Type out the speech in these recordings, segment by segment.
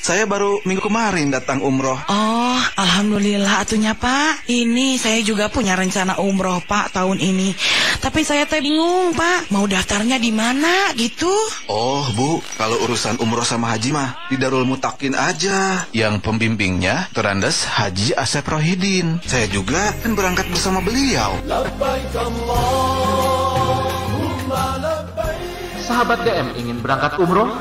Saya baru minggu kemarin datang umroh. Oh, alhamdulillah atunya Pak. Ini saya juga punya rencana umroh Pak tahun ini. Tapi saya bingung Pak, mau daftarnya di mana gitu. Oh Bu, kalau urusan umroh sama haji mah di Darul Mutakin aja. Yang pembimbingnya Terandes Haji Asep Rohidin. Saya juga kan berangkat bersama beliau. Sahabat DM ingin berangkat umroh?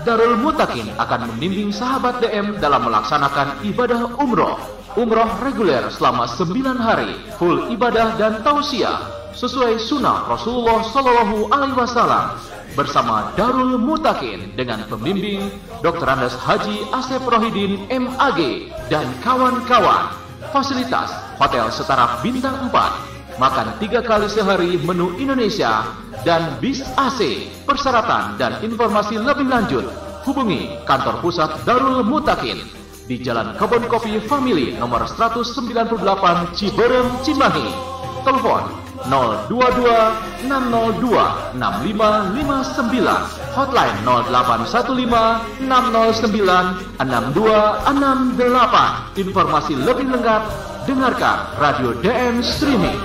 Darul Mutakin akan membimbing sahabat DM dalam melaksanakan ibadah umroh. Umroh reguler selama 9 hari, full ibadah dan tausiah sesuai sunnah Rasulullah SAW bersama Darul Mutakin dengan pembimbing Dr. Andes Haji Asep Rohidin MAG dan kawan-kawan. Fasilitas hotel setara bintang 4, makan 3 kali sehari menu Indonesia, dan bis AC. Persyaratan dan informasi lebih lanjut hubungi kantor pusat Darul Mutakin di Jalan Kebon Kopi Family nomor 198 Ciberem, Cimahi. Telepon 022 602 6559, hotline 0815 609 6268. Informasi lebih lengkap dengarkan Radio DM Streaming.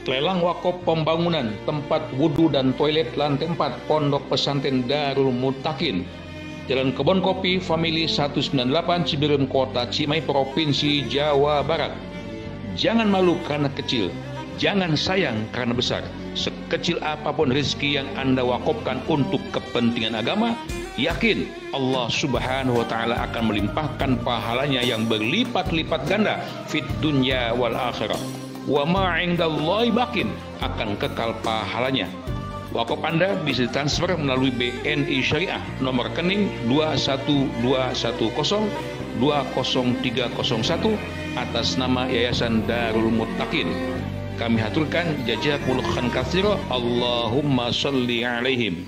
Lelang wakaf pembangunan tempat wudhu dan toilet lantai 4 Pondok Pesantren Darul Mutakin, Jalan Kebon Kopi Family 198 Ciberem, Kota Cimahi, Provinsi Jawa Barat. Jangan malu karena kecil, jangan sayang karena besar. Sekecil apapun rezeki yang Anda wakafkan untuk kepentingan agama, yakin Allah Subhanahu wa Ta'ala akan melimpahkan pahalanya yang berlipat-lipat ganda fit dunya wal akhirah. Wa ma 'indallahi baqin, akan kekal pahalanya. Wakaf Anda bisa ditransfer melalui BNI Syariah nomor rekening 21210200301 atas nama Yayasan Darul Mutakin. Kami haturkan jazakumullahu khairan katsira. Allahumma sholli alaihim.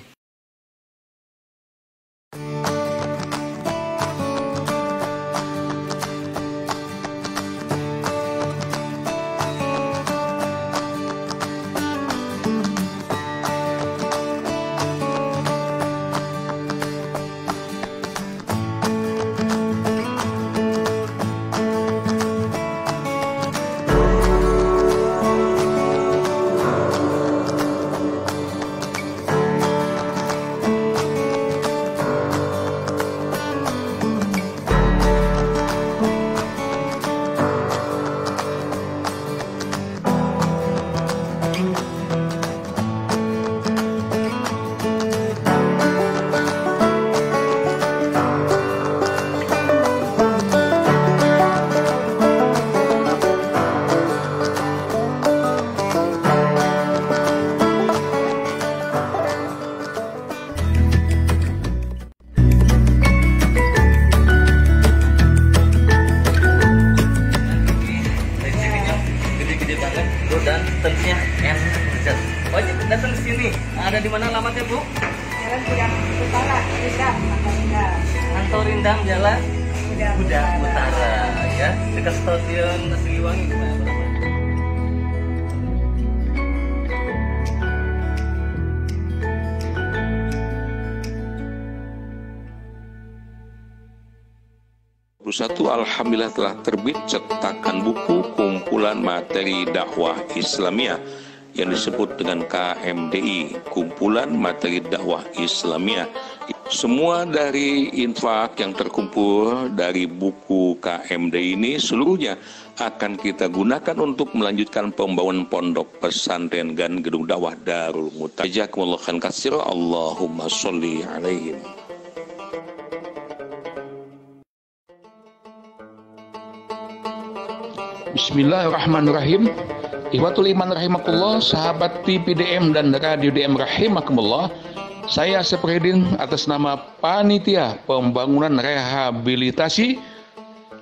Dan tentunya enak. Wajib datang ke sini. Ada di mana alamatnya, Bu? Jalan Gudang Utara, Rindang, Kantor Rindang, Jalan Gudang Utara, ya, dekat Stadion Siliwangi. Alhamdulillah telah terbit cetakan buku kumpulan materi dakwah Islamiyah yang disebut dengan KMDI, kumpulan materi dakwah Islamiyah. Semua dari infak yang terkumpul dari buku KMDI ini seluruhnya akan kita gunakan untuk melanjutkan pembangunan pondok pesantren dan gedung dakwah Darul Mutakin. Jazakumullahu khairan katsira. Allahumma sholli alaihim. Bismillahirrahmanirrahim. Ikhwatul iman rahimakumullah, sahabat TV DM dan Radio DM rahimakumullah. Saya Asep Rohidin atas nama Panitia Pembangunan Rehabilitasi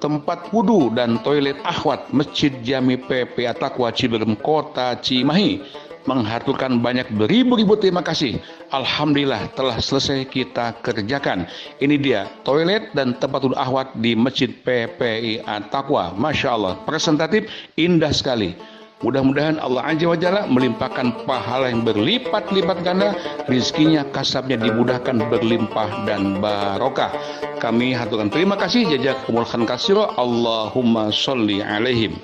Tempat Wudu dan Toilet Akhwat Masjid Jami PP At-Taqwa Ciberem, Kota Cimahi menghaturkan banyak beribu-ribu terima kasih. Alhamdulillah telah selesai kita kerjakan. Ini dia toilet dan tempat wudu akhwat di Masjid PPI At-Taqwa. Masya Allah, presentatif, indah sekali. Mudah-mudahan Allah Azza wa Jalla melimpahkan pahala yang berlipat-lipat ganda, rizkinya, kasabnya dimudahkan, berlimpah dan barokah. Kami haturkan terima kasih, jazakumullahu khairan katsira. Allahumma sholli alaihim.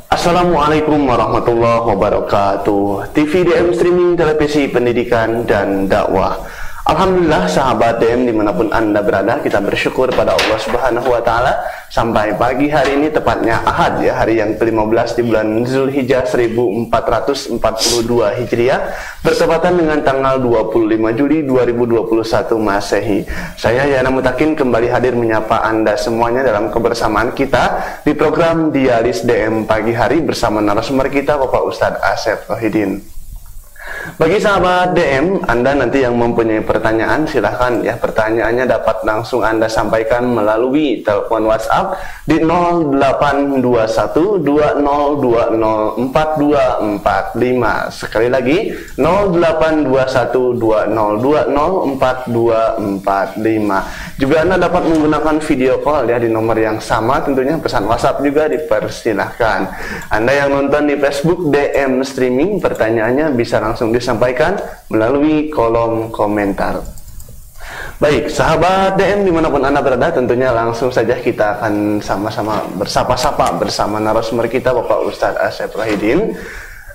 Assalamualaikum warahmatullahi wabarakatuh. TV DM Streaming, televisi pendidikan dan dakwah. Alhamdulillah sahabat DM dimanapun Anda berada, kita bersyukur pada Allah Subhanahu wa Ta'ala sampai pagi hari ini, tepatnya Ahad ya, hari yang ke-15 di bulan Zulhijjah 1442 Hijriah, bertepatan dengan tanggal 25 Juli 2021 Masehi. Saya Yana Mutakin kembali hadir menyapa Anda semuanya dalam kebersamaan kita di program Dialis DM pagi hari bersama narasumber kita Bapak Ustadz Asep Rohidin. Bagi sahabat DM, Anda nanti yang mempunyai pertanyaan, silahkan ya, pertanyaannya dapat langsung Anda sampaikan melalui telepon WhatsApp di 082120204245. Sekali lagi 082120204245. Juga Anda dapat menggunakan video call ya di nomor yang sama, tentunya pesan WhatsApp juga dipersilahkan. Anda yang nonton di Facebook DM Streaming, pertanyaannya bisa langsung disampaikan melalui kolom komentar. Baik, sahabat DM dimanapun Anda berada, tentunya langsung saja kita akan sama-sama bersapa-sapa bersama narasumber kita Bapak Ustadz Asep Rohidin.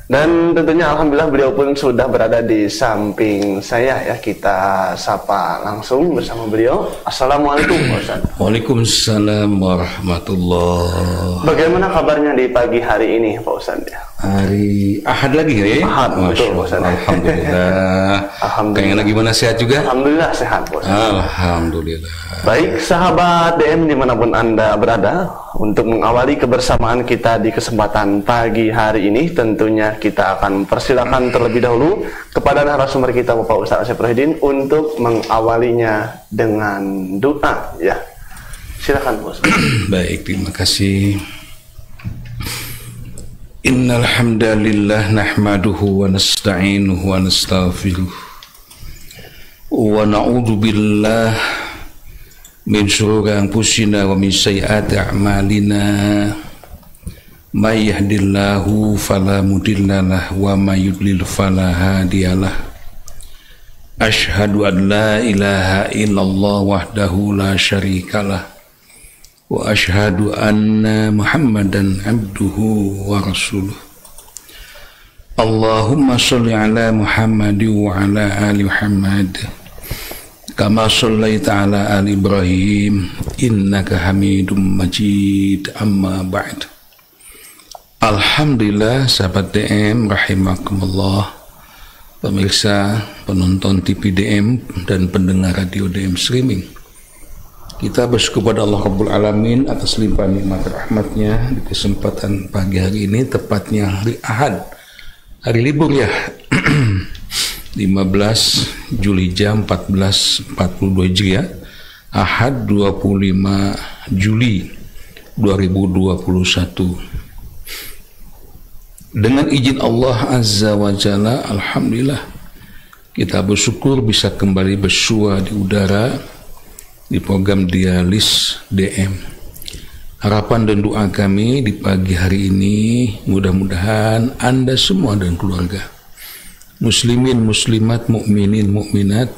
Dan tentunya alhamdulillah beliau pun sudah berada di samping saya ya. Kita sapa langsung bersama beliau. Assalamualaikum Pak Ustaz. Waalaikumsalam warahmatullahi. Bagaimana kabarnya di pagi hari ini Pak Ustaz ya? Hari Ahad lagi ya? Ahad, betul Pak Ustaz. Alhamdulillah. Alhamdulillah. Gimana, sehat juga? Alhamdulillah sehat Pak Ustaz. Alhamdulillah. Baik sahabat DM dimanapun Anda berada, untuk mengawali kebersamaan kita di kesempatan pagi hari ini, tentunya kita akan persilakan terlebih dahulu kepada narasumber kita Bapak Ustadz Asep Rohidin untuk mengawalinya dengan doa ya. Silakan Bos. Baik, terima kasih. Innal hamdalillah nahmaduhu wa nasta'inuhu wa nastaghfiruh wa na'udzu billah min syururi anfusina wa min sayyiati a'malina. May yahdihillahu fala mudhillalah wa may yudlil fala hadiyalah. Asyhadu an la ilaha illallah wahdahu la syarikalah wa asyhadu anna Muhammadan abduhu wa rasuluh. Allahumma sholli ala Muhammad wa ala ali Muhammad kama shallaita ala ali Ibrahim innaka Hamidum Majid. Amma ba'd. Alhamdulillah sahabat DM rahimakumullah, pemirsa, penonton TV DM dan pendengar radio DM streaming, kita bersyukur pada Allah Rabbul Alamin atas limpahan nikmat rahmatnya di kesempatan pagi hari ini, tepatnya hari Ahad, hari libur ya. 15 Zulhijjah 1442 Hijriah, Ahad 25 Juli 2021. Dengan izin Allah Azza wa Jalla, alhamdulillah kita bersyukur bisa kembali bersua di udara di program Dialis DM. Harapan dan doa kami di pagi hari ini, mudah-mudahan Anda semua dan keluarga, muslimin, muslimat, mukminin, mukminat,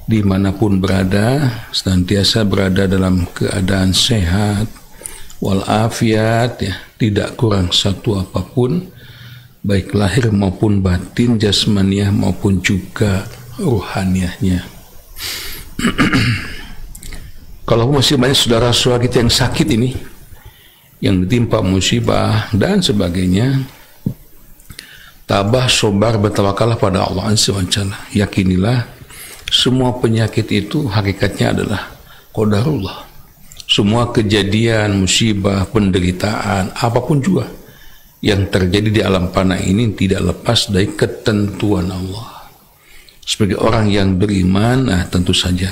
dimanapun berada, senantiasa berada dalam keadaan sehat walafiat ya, tidak kurang satu apapun, baik lahir maupun batin, jasmaniah maupun juga ruhaniahnya. Kalau masih banyak saudara-saudara kita yang sakit ini, yang ditimpa musibah dan sebagainya, tabah, sobar, bertawakallah pada Allah Azza wa Jalla. Yakinilah semua penyakit itu hakikatnya adalah qadarullah. Semua kejadian, musibah, penderitaan, apapun juga yang terjadi di alam fana ini tidak lepas dari ketentuan Allah. Sebagai orang yang beriman, tentu saja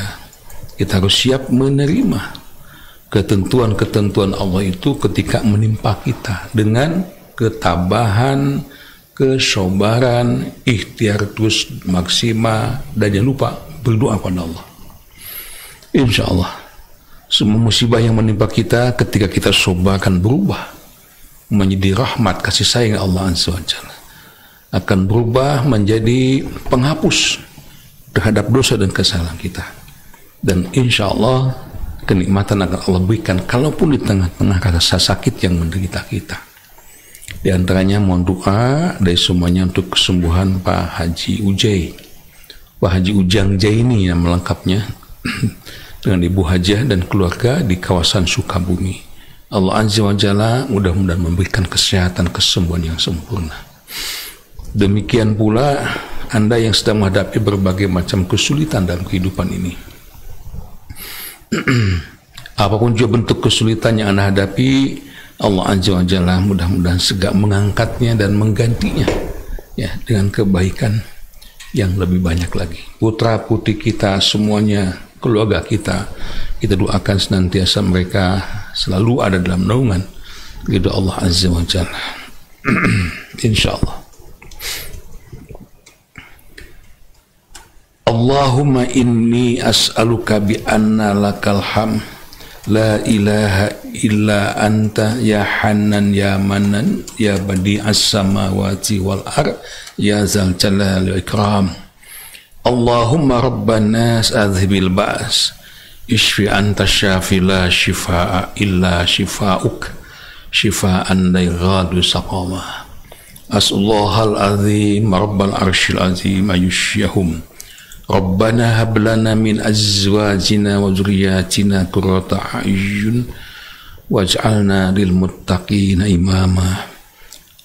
kita harus siap menerima ketentuan-ketentuan Allah itu ketika menimpa kita dengan ketabahan, kesabaran, ikhtiar terus maksimal, dan jangan lupa berdoa pada Allah. Insya Allah Semua musibah yang menimpa kita ketika kita coba akan berubah menjadi rahmat kasih sayang Allah Azza wa Jalla, akan berubah menjadi penghapus terhadap dosa dan kesalahan kita, dan insya Allah kenikmatan akan Allah berikan kalaupun di tengah-tengah rasa sakit yang menderita kita. Di antaranya mohon doa dari semuanya untuk kesembuhan Pak Haji Ujai, Pak Haji Ujang Jaini yang melengkapnya, dengan Ibu Hajah dan keluarga di kawasan Sukabumi. Allah Azza wa Jalla mudah-mudahan memberikan kesehatan, kesembuhan yang sempurna. Demikian pula Anda yang sedang menghadapi berbagai macam kesulitan dalam kehidupan ini. Apapun juga bentuk kesulitan yang Anda hadapi, Allah Azza wa Jalla mudah-mudahan segera mengangkatnya dan menggantinya ya dengan kebaikan yang lebih banyak lagi. Putra putri kita semuanya, keluarga kita doakan senantiasa mereka selalu ada dalam naungan ridha Allah Azza wa Jalla. Insyaallah. Allahumma inni as'aluka bi anna lakal hamd la ilaha illa anta ya Hannan ya Manan ya Badi'as samawati wal ard ya Zal Jalali wal Ikram. Allahumma rabban nas adhibil ba's ishfi anta syafi la shifaa illa shifauk shifaan la yughadiru saqama. As'alullahal azim rabbal arsyil azim ayusyahum. Rabbana hab lana min azwajina wa dzurriyyatina qurrata a'yun waj'alna lil muttaqina imama.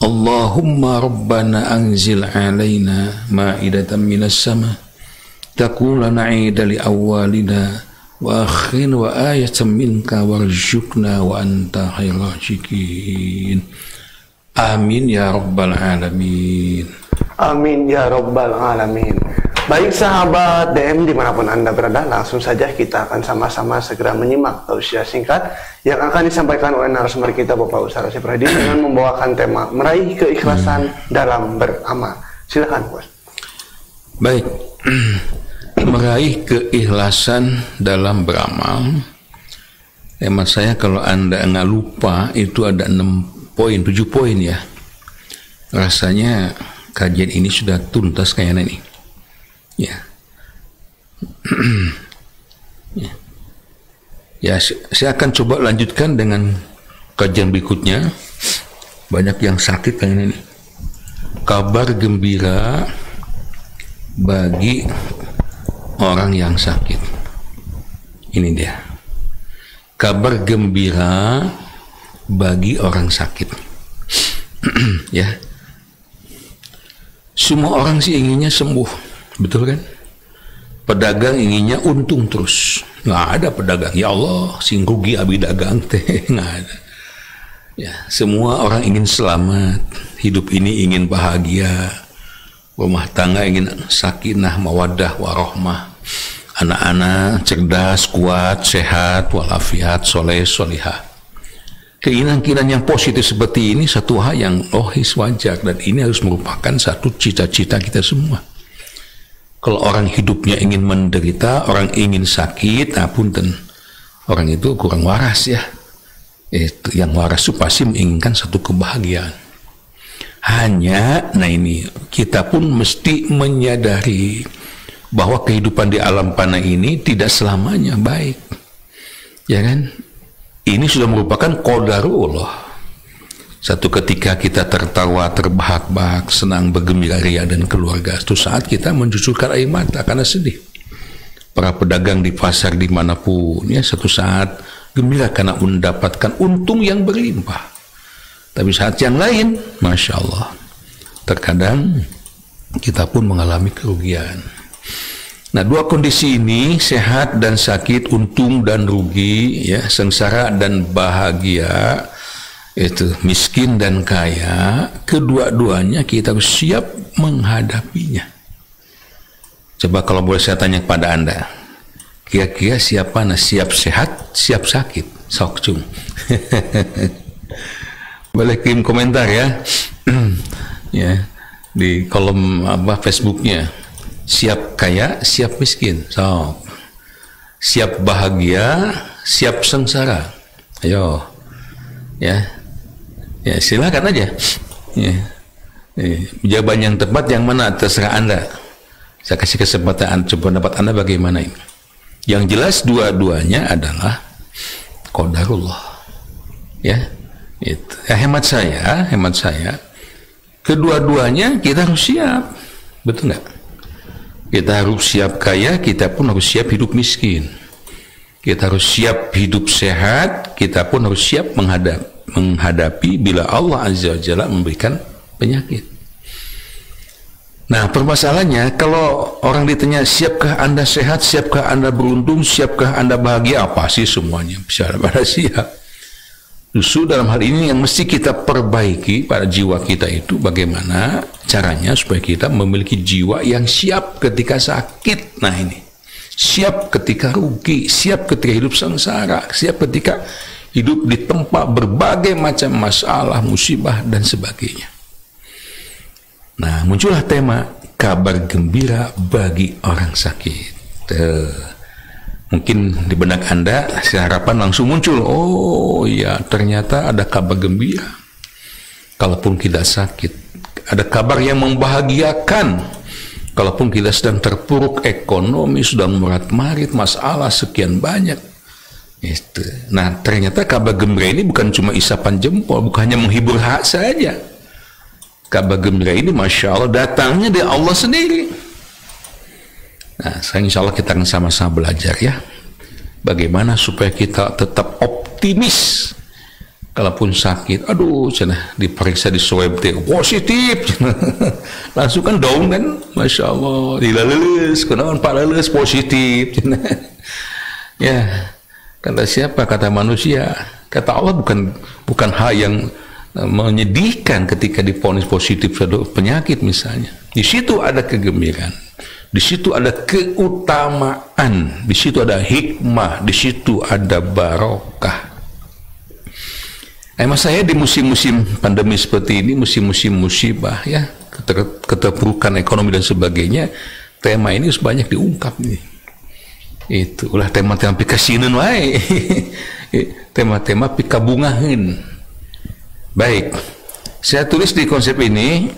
Allahumma rabbana anzil alaina ma'idatan minas sama takun lana 'idan li awwalina wa akhirin wa ayatan minka warzuqna wa anta khairul raziqin. Amin ya rabbal alamin. Amin ya rabbal alamin. Baik sahabat DM dimanapun Anda berada, langsung saja kita akan sama-sama segera menyimak tausiah singkat yang akan disampaikan oleh narasumber kita Bapak Ustaz Asep Rohidin dengan membawakan tema meraih keikhlasan dalam beramal. Silakan Bos. Baik, meraih keikhlasan dalam beramal. Hemat saya kalau Anda nggak lupa itu ada 6 poin, 7 poin ya. Rasanya kajian ini sudah tuntas kayaknya nih. Ya. Ya, saya akan coba lanjutkan dengan kajian berikutnya. Banyak yang sakit kayaknya ini. Kabar gembira bagi orang yang sakit. Ini dia. Kabar gembira bagi orang sakit. Ya. Semua orang sih inginnya sembuh. Betul kan? Pedagang inginnya untung terus. Nggak ada pedagang, ya Allah, sing rugi abi dagang teh, nggak ada. Ya, semua orang ingin selamat, hidup ini ingin bahagia, rumah tangga ingin sakinah, mawaddah, warohmah, anak-anak cerdas, kuat, sehat, walafiat, soleh, solihah. Keinginan-keinginan yang positif seperti ini satu hal yang logis, wajar, dan ini harus merupakan satu cita-cita kita semua. Kalau orang hidupnya ingin menderita, orang ingin sakit, punten, orang itu kurang waras ya. Itu yang waras itu pasti menginginkan satu kebahagiaan. Hanya, nah ini kita pun mesti menyadari bahwa kehidupan di alam fana ini tidak selamanya baik, ya kan? Ini sudah merupakan qadarullah. Satu ketika kita tertawa, terbahak-bahak, senang, bergembira ria dan keluarga. Itu saat kita mencucurkan air mata karena sedih. Para pedagang di pasar dimanapun, ya satu saat gembira karena mendapatkan untung yang berlimpah. Tapi saat yang lain, Masya Allah, terkadang kita pun mengalami kerugian. Nah, dua kondisi ini, sehat dan sakit, untung dan rugi, ya, sengsara dan bahagia, itu miskin dan kaya, kedua-duanya kita harus siap menghadapinya. Coba kalau boleh saya tanya kepada Anda, kira-kira siapa siap sehat, siap sakit? Sok cung. Boleh kirim komentar ya. Ya, di kolom Facebooknya. Siap kaya, siap miskin. Sok. Siap bahagia, siap sengsara? Ayo, ya silakan aja. Ya. Jawaban yang tepat yang mana terserah Anda. Saya kasih kesempatan pendapat Anda bagaimana ini. Yang jelas dua-duanya adalah qadarullah. Ya, itu. Ya, hemat saya, kedua-duanya kita harus siap, betul nggak? Kita harus siap kaya, kita pun harus siap hidup miskin. Kita harus siap hidup sehat, kita pun harus siap menghadapi bila Allah Azza wa Jalla memberikan penyakit. Nah, permasalahannya kalau orang ditanya, siapkah Anda sehat, siapkah Anda beruntung, siapkah Anda bahagia, apa sih semuanya? Bisa pada siap. Justru dalam hal ini yang mesti kita perbaiki pada jiwa kita itu bagaimana caranya supaya kita memiliki jiwa yang siap ketika sakit. Nah ini, siap ketika rugi, siap ketika hidup sengsara, siap ketika hidup ditempa berbagai macam masalah, musibah dan sebagainya. Nah, muncullah tema kabar gembira bagi orang sakit. Mungkin di benak Anda harapan langsung muncul, oh ya ternyata ada kabar gembira. Kalaupun kita sakit, ada kabar yang membahagiakan. Kalaupun kita sedang terpuruk ekonomi, sedang merat-marit masalah sekian banyak. Itu. Nah, ternyata kabar gembira ini bukan cuma isapan jempol, bukan hanya menghibur hati saja. Kabar gembira ini Masya Allah datangnya dari Allah sendiri. Nah, sekarang insya Allah kita akan sama-sama belajar ya, bagaimana supaya kita tetap optimis. Kalaupun sakit, aduh, cina diperiksa di swab positif, langsung kan down kan, Masya Allah, dilaleles, kenapa Pak Lales positif, cina. Ya, kata siapa? Kata manusia. Kata Allah bukan hal yang menyedihkan ketika divonis positif suatu penyakit misalnya. Di situ ada kegembiraan, di situ ada keutamaan, di situ ada hikmah, di situ ada barokah. Emang saya di musim-musim pandemi seperti ini, musim-musim musibah ya, keterpurukan ekonomi dan sebagainya, tema ini banyak diungkap nih. Itulah tema-tema pikasinan wae. Tema-tema pikabungahin. Baik, saya tulis di konsep ini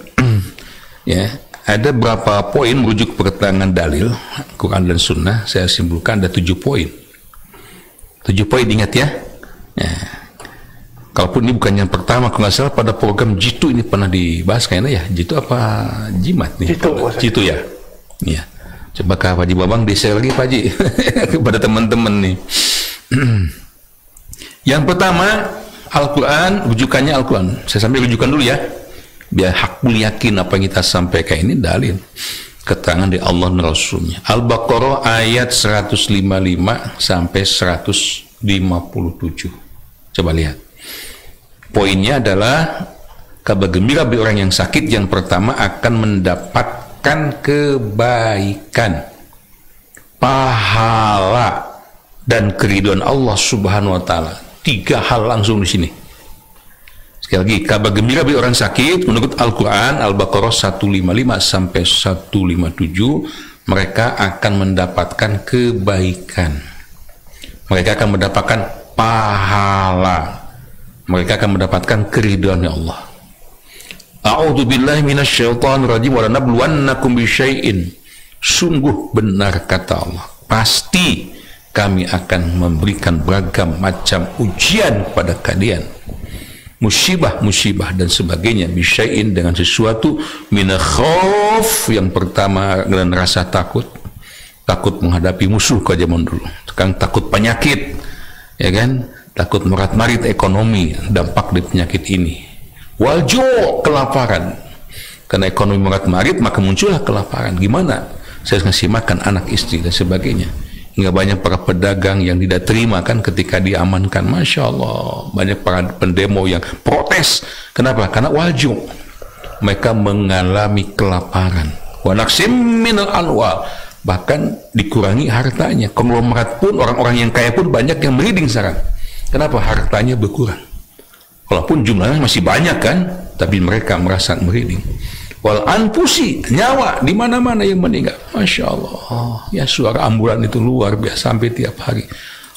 ya, ada berapa poin merujuk keterangan dalil Quran dan Sunnah. Saya simpulkan ada 7 poin. 7 poin, ingat ya. Ya. Kalaupun ini bukan yang pertama, kalau nggak salah pada program Jitu ini pernah dibahas kayaknya ya. Jitu apa Jimat nih? Jitu ya. Ya. Coba Pak Haji Babang di-share lagi Pak Haji kepada teman-teman nih. Yang pertama, Al-Quran, rujukannya Al-Quran. Saya sambil rujukan dulu ya, biar hakul yakin apa yang kita sampaikan ini dalil keterangan dari Allah dan Rasulnya. Al-Baqarah ayat 155 sampai 157. Coba lihat. Poinnya adalah kabar gembira bagi orang yang sakit. Yang pertama akan mendapatkan kebaikan, pahala dan keridhaan Allah Subhanahu wa taala. 3 hal langsung di sini. Sekali lagi, kabar gembira bagi orang sakit menurut Al-Quran, Al-Baqarah 155 sampai 157, mereka akan mendapatkan kebaikan. Mereka akan mendapatkan pahala. Mereka akan mendapatkan keridhaan Allah. A'udzu billahi minasyaitonir rajim wa lanabluwannakum bisyai'in. Sungguh benar kata Allah, pasti kami akan memberikan beragam macam ujian pada kalian, musibah dan sebagainya, bisyai'in dengan sesuatu, minal khauf, yang pertama dengan rasa takut menghadapi musuh ke zaman dulu, sekarang takut penyakit, ya kan, takut merat-marit ekonomi, dampak dari penyakit ini, waljo, kelaparan, karena ekonomi merat-marit maka muncullah kelaparan. Gimana saya ngasih makan anak istri dan sebagainya. Hingga banyak para pedagang yang tidak terima kan ketika diamankan. Masya Allah, banyak para pendemo yang protes. Kenapa? Karena walju, mereka mengalami kelaparan. Wa naqsim minal amwal, bahkan dikurangi hartanya. Konglomerat pun, orang-orang yang kaya pun banyak yang merinding sekarang. Kenapa? Hartanya berkurang. Walaupun jumlahnya masih banyak kan, tapi mereka merasa merinding. Wal anfusi, nyawa di mana-mana yang meninggal. Masya Allah, ya suara ambulan itu luar biasa sampai tiap hari.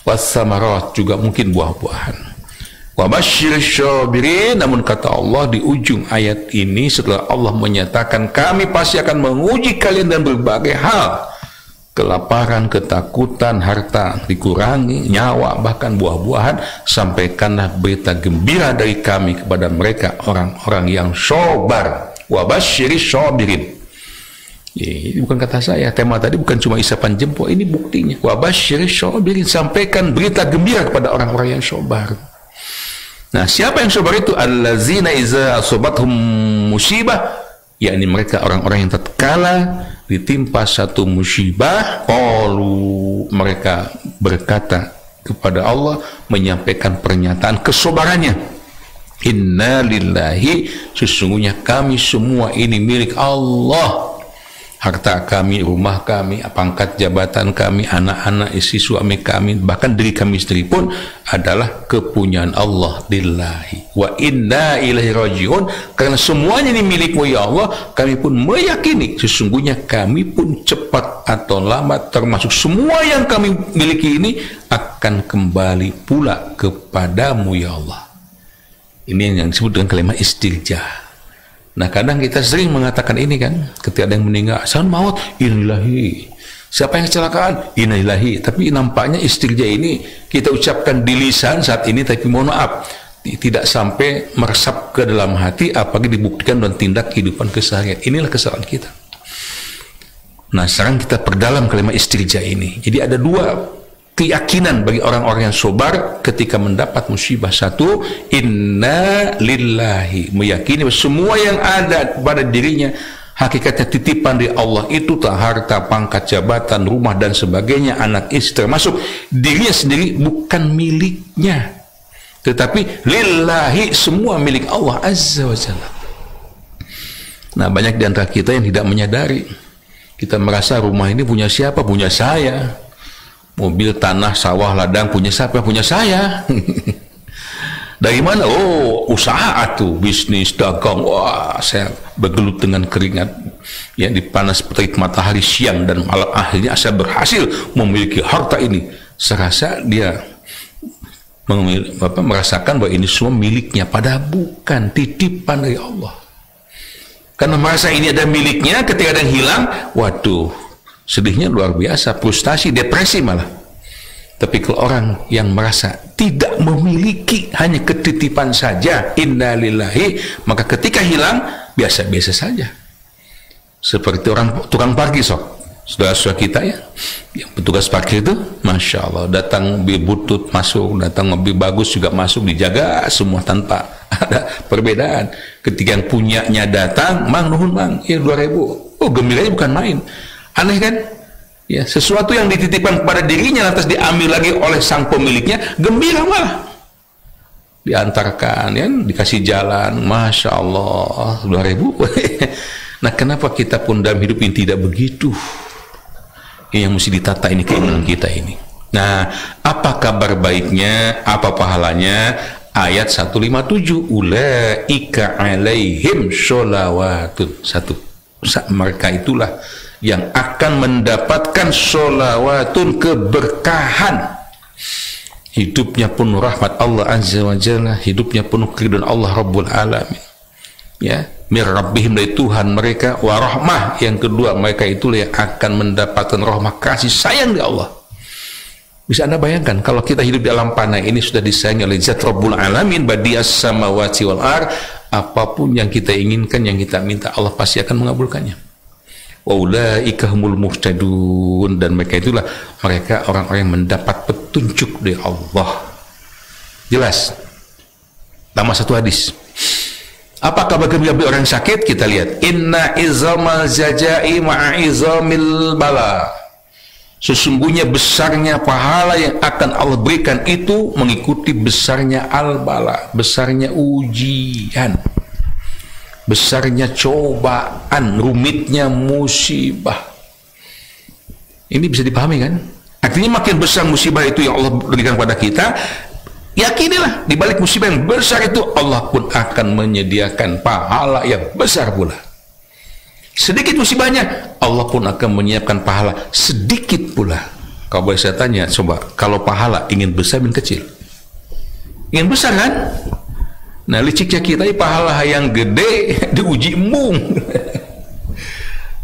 wassamarat, juga mungkin buah-buahan. Wa basyirish syabirin, namun kata Allah di ujung ayat ini setelah Allah menyatakan kami pasti akan menguji kalian dan berbagai hal, kelaparan, ketakutan, harta dikurangi, nyawa, bahkan buah-buahan, sampaikanlah berita gembira dari kami kepada mereka orang-orang yang sabar. Wa basyirish syabirin. Ini bukan kata saya, tema tadi bukan cuma isapan jempol, ini buktinya. Wa basyirish syabirin, sampaikan berita gembira kepada orang-orang yang sabar. Nah, siapa yang sabar itu? Allazina iza asobathum musibah, yakni mereka orang-orang yang tatkala ditimpa satu musibah, qalu, mereka berkata kepada Allah, menyampaikan pernyataan kesabarannya. Inna lillahi, sesungguhnya kami semua ini milik Allah. Harta kami, rumah kami, pangkat jabatan kami, anak-anak, istri suami kami, bahkan diri kami sendiri pun adalah kepunyaan Allah. Lillahi wa inna ilaihi rajiun, karena semuanya ini milikmu ya Allah, kami pun meyakini sesungguhnya kami pun cepat atau lambat, termasuk semua yang kami miliki ini akan kembali pula kepadamu ya Allah. Ini yang disebut dengan kalimat istirja. Nah, kadang kita sering mengatakan ini kan, ketika ada yang meninggal, saun maut, innalillahi. Siapa yang kecelakaan? Innalillahi. Tapi nampaknya istirja ini kita ucapkan di lisan saat ini, tapi mohon maaf, tidak sampai meresap ke dalam hati, apalagi dibuktikan dan tindak kehidupan keseharian. Inilah kesalahan kita. Nah, sekarang kita perdalam kalimat istirja ini. Jadi ada dua keyakinan bagi orang-orang yang sabar ketika mendapat musibah. Satu, inna lillahi, meyakini semua yang ada pada dirinya hakikatnya titipan dari Allah, itu tak harta, pangkat, jabatan, rumah dan sebagainya, anak istri, termasuk dirinya sendiri bukan miliknya, tetapi lillahi, semua milik Allah azza wa jalla. Nah, banyak di antara kita yang tidak menyadari, kita merasa rumah ini punya siapa? Punya saya. Mobil, tanah, sawah, ladang punya siapa? Punya saya. Dari mana? Oh, usaha tuh, bisnis, dagang. Wah, saya bergelut dengan keringat, ya, dipanas terik matahari siang dan malam, akhirnya saya berhasil memiliki harta ini. Serasa dia merasakan bahwa ini semua miliknya, padahal bukan, titipan dari Allah. Karena merasa ini ada miliknya, ketika ada yang hilang, waduh, sedihnya luar biasa, frustasi, depresi malah. Tapi kalau orang yang merasa tidak memiliki, hanya ketitipan saja, inna lillahi, maka ketika hilang, biasa-biasa saja. Seperti orang tukang parkir, saudara-saudara kita ya, yang petugas parkir itu, Masya Allah, datang mobil butut masuk, datang mobil bagus juga masuk, dijaga semua tanpa ada perbedaan. Ketika yang punyanya datang, mang, nuhun mang, ya 2.000, oh gembiranya bukan main. Aneh kan? Ya, sesuatu yang dititipkan kepada dirinya lantas diambil lagi oleh sang pemiliknya, gembira malah. Diantarkan, ya, dikasih jalan, Masya Allah, 2.000. Nah, kenapa kita pun dalam hidup ini tidak begitu? Ini yang mesti ditata, ini keimanan kita ini. Nah, apa kabar baiknya? Apa pahalanya? Ayat 157, ulaika alaihim sholawatun. Satu, mereka itulah yang akan mendapatkan sholawatun, keberkahan, hidupnya penuh rahmat Allah azza wa jalla, hidupnya penuh keridhaan Allah rabbul alamin, ya, mir rabbihim, dari Tuhan mereka, wa rahmah, yang kedua mereka itulah yang akan mendapatkan rahmah, kasih sayang dari Allah. Bisa Anda bayangkan kalau kita hidup di alam fana ini sudah disayangi oleh zat rabbul alamin, badias samawati wal ard, apapun yang kita inginkan, yang kita minta, Allah pasti akan mengabulkannya. Wa ulaika humul muhtadun, dan mereka itulah mereka orang-orang yang mendapat petunjuk dari Allah. Jelas. Tambah satu hadis. Apakah bagi orang sakit? Kita lihat. Inna izamal zajai ma'a izamil bala. Sesungguhnya besarnya pahala yang akan Allah berikan itu mengikuti besarnya al-bala, besarnya ujian, besarnya cobaan, rumitnya musibah. Ini bisa dipahami kan? Artinya makin besar musibah itu yang Allah berikan kepada kita, yakinilah di balik musibah yang besar itu Allah pun akan menyediakan pahala yang besar pula. Sedikit musibahnya, Allah pun akan menyiapkan pahala sedikit pula. Kalau boleh saya tanya, coba kalau pahala ingin besar ingin kecil? Ingin besar kan? Nah, liciknya kita pahala yang gede diuji embung.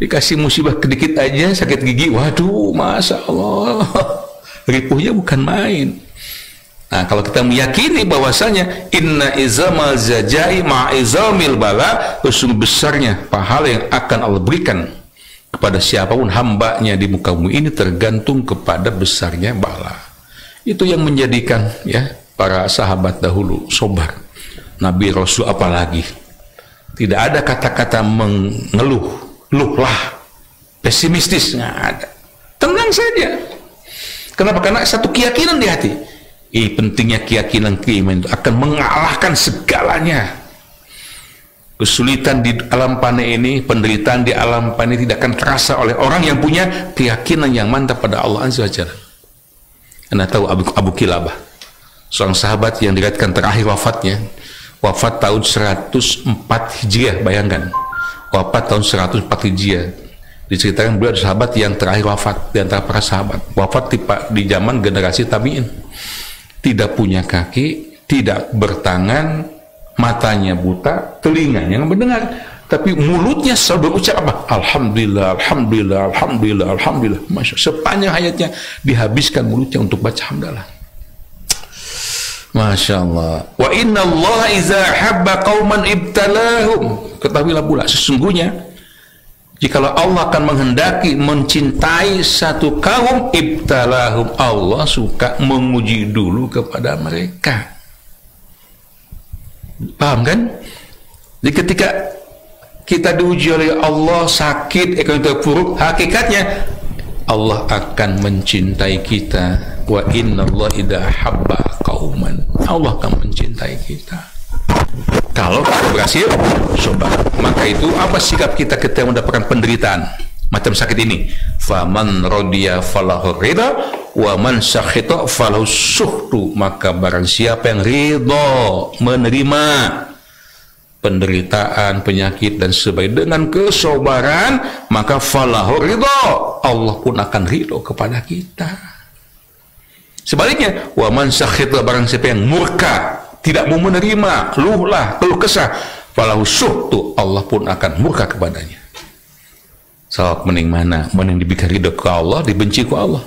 Dikasih musibah sedikit aja sakit gigi, waduh, masya Allah, ripuhnya bukan main. Nah, kalau kita meyakini bahwasanya inna izamal zajai ma'izamil bala, sesungguhnya besarnya pahala yang akan Allah berikan kepada siapapun hambanya di muka bumi ini tergantung kepada besarnya bala. Itu yang menjadikan ya para sahabat dahulu sobar. Nabi Rasul apalagi tidak ada kata-kata mengeluh, luhlah, pesimistis, nggak ada. Tenang saja. Kenapa? Karena satu keyakinan di hati. Pentingnya keyakinan keimanan itu akan mengalahkan segalanya. Kesulitan di alam fana ini, penderitaan di alam fana ini tidak akan terasa oleh orang yang punya keyakinan yang mantap pada Allah Azza wa Jalla. Anda tahu Abu Kilabah, seorang sahabat yang diriwayatkan terakhir wafatnya, wafat tahun 104 Hijriah, bayangkan. Wafat tahun 104 Hijriah. Diceritakan beliau adalah sahabat yang terakhir wafat di antara para sahabat. Wafat di zaman generasi tabi'in. Tidak punya kaki, tidak bertangan, matanya buta, telinganya yang mendengar, tapi mulutnya selalu berucap apa? Alhamdulillah, alhamdulillah, alhamdulillah, alhamdulillah. Masya Allah. Sepanjang hayatnya dihabiskan mulutnya untuk baca hamdalah. Masya Allah. Wa inna Allah iza habba qauman ibtalahum. Ketahuilah pula sesungguhnya jikalau Allah akan menghendaki mencintai satu kaum, ibtalahum, Allah suka menguji dulu kepada mereka. Paham kan? Jadi ketika kita diuji oleh Allah, sakit, ekonomi terpuruk, hakikatnya Allah akan mencintai kita. Wa inna Allah idha habba qauman, Allah akan mencintai kita kalau kita berhasil coba. Maka itu apa sikap kita ketika mendapatkan penderitaan macam sakit ini? Faman radiya falahu ridha wa man sakhita falahu sukhtu. Maka barang siapa yang ridha, menerima penderitaan, penyakit dan sebagainya dengan kesabaran, maka falahu ridha, Allah pun akan ridho kepada kita. Sebaliknya, wa man sakhita, barang siapa yang murka, tidak mau menerima, keluh kesah, falahu sukhtu, Allah pun akan murka kepadanya. So, mending mana? Mending diberikan ridho ke Allah, dibenci ke Allah.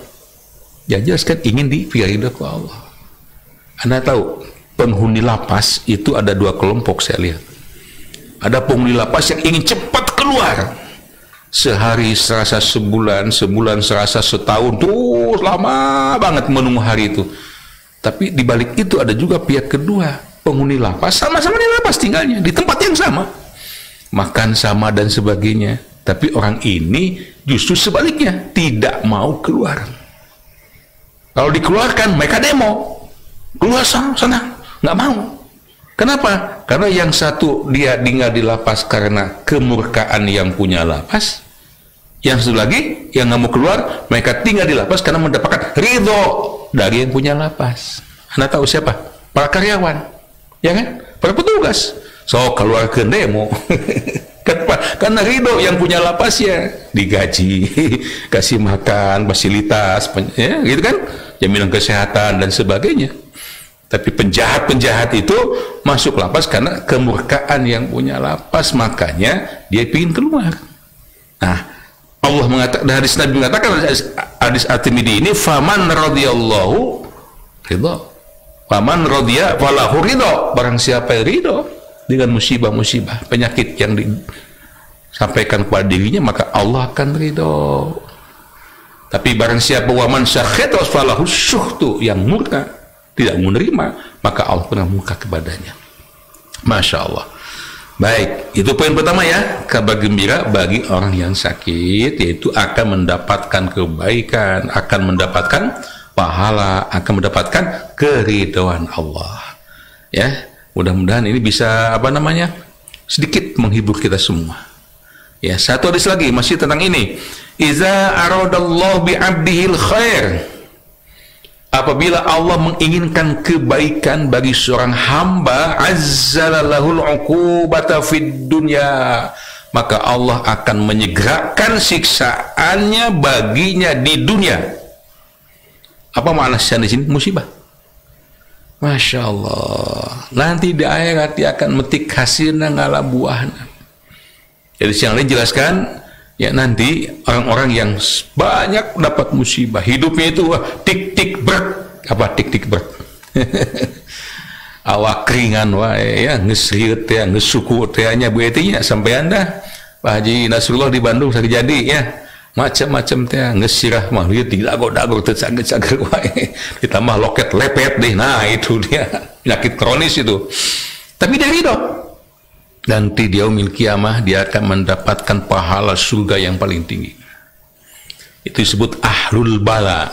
Ya jelas kan ingin diberikan ridho ke Allah. Anda tahu, penghuni lapas itu ada dua kelompok saya lihat. Ada penghuni lapas yang ingin cepat keluar. Sehari serasa sebulan, sebulan serasa setahun, terus lama banget menunggu hari itu. Tapi di balik itu ada juga pihak kedua, penghuni lapas, sama-sama di lapas tinggalnya, di tempat yang sama, makan sama dan sebagainya. Tapi orang ini justru sebaliknya, tidak mau keluar. Kalau dikeluarkan, mereka demo, keluar sana, nggak mau. Kenapa? Karena yang satu dia tinggal di lapas karena kemurkaan yang punya lapas, yang satu lagi yang nggak mau keluar, mereka tinggal di lapas karena mendapatkan ridho dari yang punya lapas. Anda tahu siapa? Para karyawan, ya kan? Para petugas. So keluarkan demo. Kenapa? Karena ridho yang punya lapas ya, digaji, kasih makan, fasilitas, ya, gitu kan? Jaminan kesehatan dan sebagainya. Tapi penjahat-penjahat itu masuk lapas karena kemurkaan yang punya lapas, makanya dia ingin keluar. Nah, Allah mengatakan, hadis Nabi mengatakan, hadis At-Tirmidzi ini, faman radhiyallahu ridha, faman radhiya falahu ridha, barang siapa yang ridha dengan musibah-musibah, penyakit yang disampaikan kepada dirinya, maka Allah akan ridha. Tapi barang siapa waman sakhita falahu sukhtu, yang murka, tidak menerima, maka Allah pernah murka kepadanya. Masya Allah. Baik, itu poin pertama ya, kabar gembira bagi orang yang sakit, yaitu akan mendapatkan kebaikan, akan mendapatkan pahala, akan mendapatkan keridhaan Allah. Ya, mudah-mudahan ini bisa sedikit menghibur kita semua. Ya, satu hadis lagi masih tentang ini. Iza aradallahu bi 'abdihil khair. Apabila Allah menginginkan kebaikan bagi seorang hamba, azzalalahul uqubata fid dunya, maka Allah akan menyegerakan siksaannya baginya di dunia. Apa makna syahad di sini? Musibah. Masya Allah. Nanti di akhirat dia akan metik hasilnya ngala buahnya. Jadi siang lain jelaskan, ya nanti orang-orang yang banyak dapat musibah, hidupnya itu tik-tik berat. Apa tik-tik berat? Awak keringan wae ya, ngesriut ya, ngesuku teh nya buetinya sampai Anda Pak Haji Nasrullah di Bandung sakit jadi ya. Macam-macam teh ngesirah mah dia tidak dago teu cager-cager wae. Ditambah loket lepet deh. Nah, itu dia penyakit kronis itu. Tapi dia ridho. Nanti di yaumil kiamah dia akan mendapatkan pahala surga yang paling tinggi. Itu disebut ahlul bala.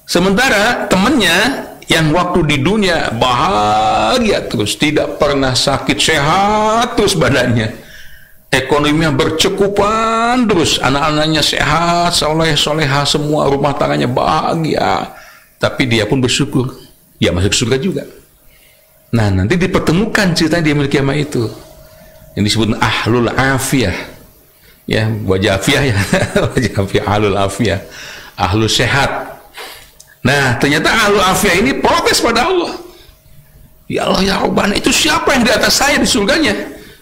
Sementara temannya yang waktu di dunia bahagia terus, tidak pernah sakit, sehat terus badannya, ekonominya bercukupan terus, anak-anaknya sehat, soleh-soleha semua, rumah tangganya bahagia, tapi dia pun bersyukur, ya masuk surga juga. Nah, nanti dipertemukan ceritanya di yaumil kiamah itu yang disebut ahlul afiyah, ya wajah afiyah ya wajah afiyah, ahlul afiyah, ahlul sehat. Nah, ternyata ahlul afiyah ini protes pada Allah. Ya Allah, ya Rabbana, itu siapa yang di atas saya di surganya?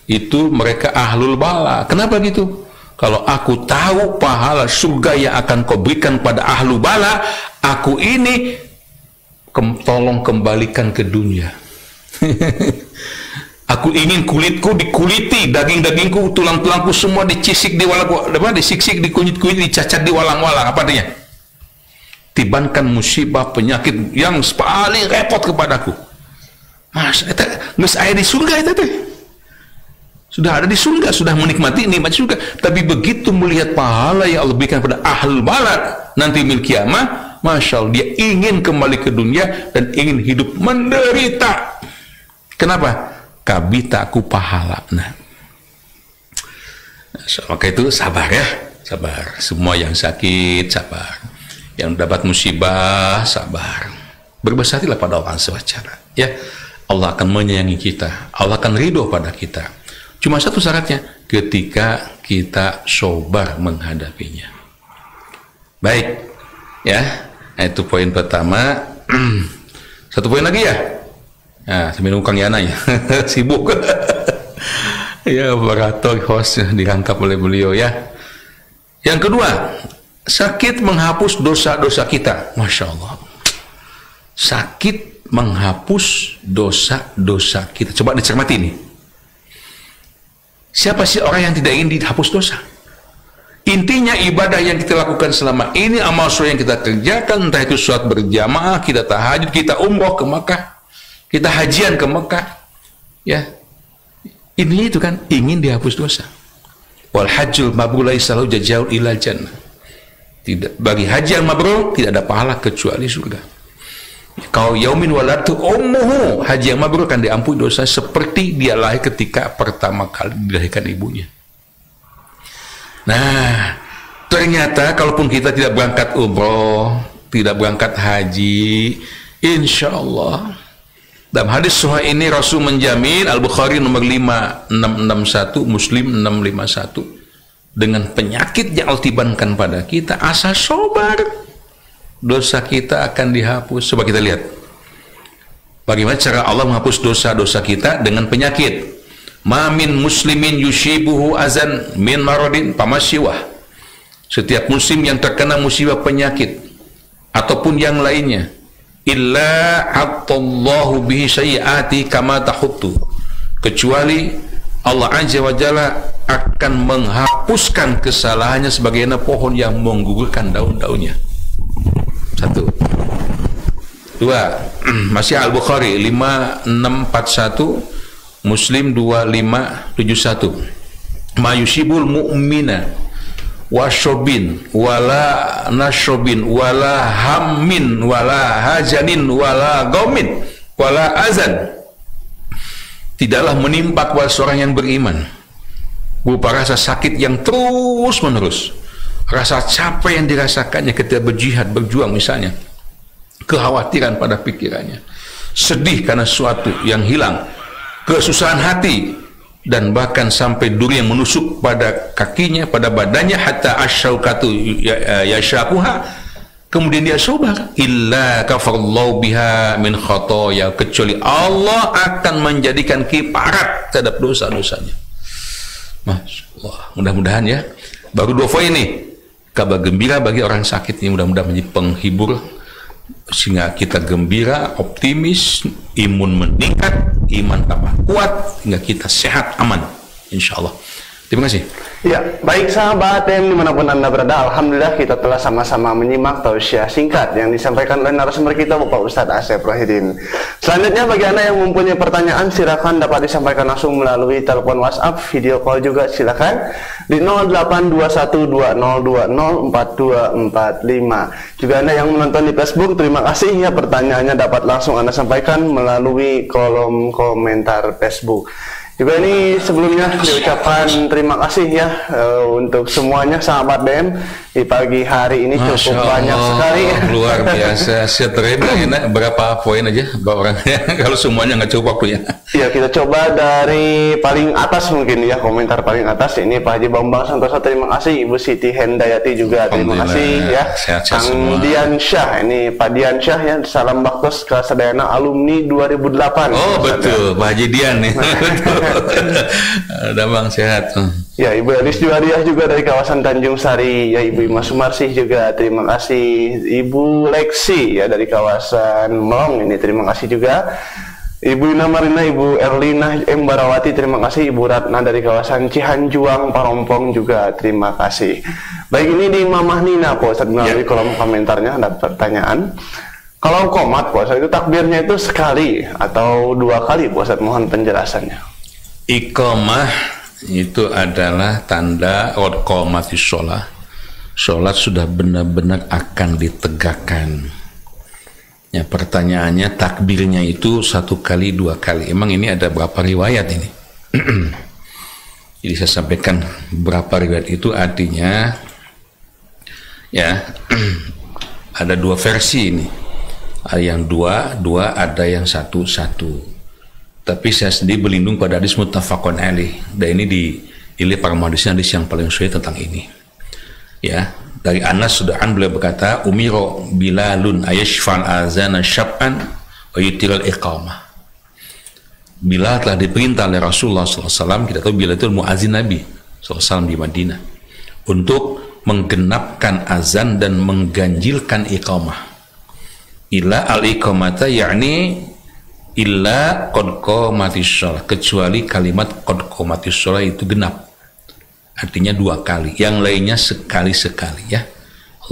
Itu mereka ahlul bala. Kenapa gitu? Kalau aku tahu pahala surga yang akan kau berikan pada ahlu bala, aku ini tolong kembalikan ke dunia. Aku ingin kulitku dikuliti, daging-dagingku, tulang-tulangku semua dicisik, disiksik, dikunyit-kunyit, dicacat, diwalang-walang. Apa artinya? Tibankan musibah, penyakit yang paling repot kepadaku. Mas, itu nggak ada di surga itu teh. Sudah ada di surga, sudah menikmati nikmat surga. Tapi begitu melihat pahala yang Allah berikan pada ahlul balad nanti yaumil kiamah, masya Allah, dia ingin kembali ke dunia dan ingin hidup menderita. Kenapa? Kabita aku pahala. Nah, maka itu sabar ya, sabar. Semua yang sakit sabar, yang dapat musibah sabar. Berbesar hatilah pada Allah SWT. Ya, Allah akan menyayangi kita, Allah akan ridho pada kita. Cuma satu syaratnya, ketika kita sabar menghadapinya. Baik, ya, itu poin pertama. Satu poin lagi ya. Nah, sambil nungkang Yana ya, sibuk. Ya, operator host dirangkap oleh beliau ya. Yang kedua, sakit menghapus dosa-dosa kita. Masya Allah. Sakit menghapus dosa-dosa kita. Coba dicermati nih. Siapa sih orang yang tidak ingin dihapus dosa? Intinya ibadah yang kita lakukan selama ini, amal soleh yang kita kerjakan, entah itu sholat berjamaah, kita tahajud, kita umroh ke Makkah, kita hajian ke Mekah, ya, ini itu kan ingin dihapus dosa. Wal hajjul mabrur laisa lahu jazaa'un illa jannah. Tidak, bagi haji yang mabrur tidak ada pahala kecuali surga. Kau yaumin waladtu ummuhu, haji yang mabrur akan diampuni dosa seperti dia lahir ketika pertama kali dilahirkan ibunya. Nah, ternyata kalaupun kita tidak berangkat umroh, tidak berangkat haji, insya Allah dalam hadis sahih ini Rasul menjamin, Al-Bukhari nomor 5661, Muslim 651, dengan penyakit yang Allah tibankan pada kita, asal sabar, dosa kita akan dihapus. Coba kita lihat bagaimana cara Allah menghapus dosa-dosa kita dengan penyakit. Ma min muslimin yushibuhu azan min maradin pamasyiwah. Setiap muslim yang terkena musibah penyakit ataupun yang lainnya, illa hattallahu bihi sayyiati kama tahuttu, kecuali Allah Azza wa Jalla akan menghapuskan kesalahannya sebagaimana pohon yang menggugurkan daun-daunnya. Satu. Dua, masih Al-Bukhari 5641, Muslim 2571, ma yusibul mu'mina wasyobin wala nasyobin wala hammin wala hajanin wala gaumin wala azan, tidaklah menimpa kepada seorang yang beriman berupa rasa sakit yang terus menerus, rasa capek yang dirasakannya ketika berjihad, berjuang misalnya, kekhawatiran pada pikirannya, sedih karena sesuatu yang hilang, kesusahan hati, dan bahkan sampai duri yang menusuk pada kakinya, pada badannya, hatta asyaukatu yasyakuha, kemudian dia sobar, illa kafarallahu biha min khotoya, kecuali Allah akan menjadikan kiparat terhadap dosa-dosanya. Masya Allah, mudah-mudahan ya. Baru 2 poin nih, kabar gembira bagi orang sakit ini, mudah-mudahan menjadi penghibur sehingga kita gembira, optimis, imun meningkat, iman tambah kuat, hingga kita sehat, aman, insya Allah. Terima kasih. Ya, baik sahabat yang dimanapun Anda berada, alhamdulillah kita telah sama-sama menyimak tausiah singkat yang disampaikan oleh narasumber kita Bapak Ustadz Asep Rohidin. Selanjutnya bagi Anda yang mempunyai pertanyaan, silakan dapat disampaikan langsung melalui telepon WhatsApp, video call juga silakan di 082120204245. Juga Anda yang menonton di Facebook, terima kasih ya, pertanyaannya dapat langsung Anda sampaikan melalui kolom komentar Facebook. Juga ini sebelumnya diucapkan terima kasih ya untuk semuanya sahabat DM di pagi hari ini. Masya cukup Allah, banyak sekali. Luar biasa. Seterima enak berapa poin aja orangnya kalau semuanya nggak cukup waktunya. Ya, kita coba dari paling atas mungkin ya, komentar paling atas ini Pak Haji Bambang Santoso, terima kasih. Ibu Siti Hendayati juga terima kasih ya. Kang Dian Syah, ini Pak Dian Syah ya, salam baktos ke Sadayana alumni 2008. Oh betul, Pak Haji Dian nih. Udah Bang, sehat. Ya, Ibu Elis Juwariah juga dari kawasan Tanjung Sari. Ya, Ibu Ima Sumarsih juga terima kasih. Ibu Lexi ya dari kawasan Melong ini terima kasih juga. Ibu Ina Marina, Ibu Erlina M. Barawati terima kasih. Ibu Ratna dari kawasan Cihanjuang Parompong juga terima kasih. Baik, ini di Mamah Nina Pak Ustadz, melalui kolom komentarnya ada pertanyaan. Kalau qomat Pak Ustadz itu takbirnya itu sekali atau 2 kali Pak Ustadz, mohon penjelasannya. Iqamah itu adalah tanda qad qamatis shalah. Salat sudah benar-benar akan ditegakkan. Ya, pertanyaannya takbirnya itu 1 kali 2 kali. Emang ini ada berapa riwayat ini? Jadi saya sampaikan berapa riwayat itu, artinya ya ada 2 versi ini. Ada yang 2, ada yang 1. Tapi saya sendiri berlindung pada hadis muttafaqun alaih, dan ini dilihat para muhaddisin hadis yang paling sahih tentang ini. Ya, dari Anas sudahan beliau berkata, umiro Bilalun ayashfa'al azana syab'an wa yutiral iqamah. Bilal telah diperintah oleh Rasulullah SAW, kita tahu Bilal itu muazin Nabi SAW di Madinah, untuk menggenapkan azan dan mengganjilkan iqamah. Ila al-iqamata yakni illa qad qamatis shalah, kecuali kalimat qad qamatis shalah itu genap, artinya 2 kali, yang lainnya sekali-sekali ya.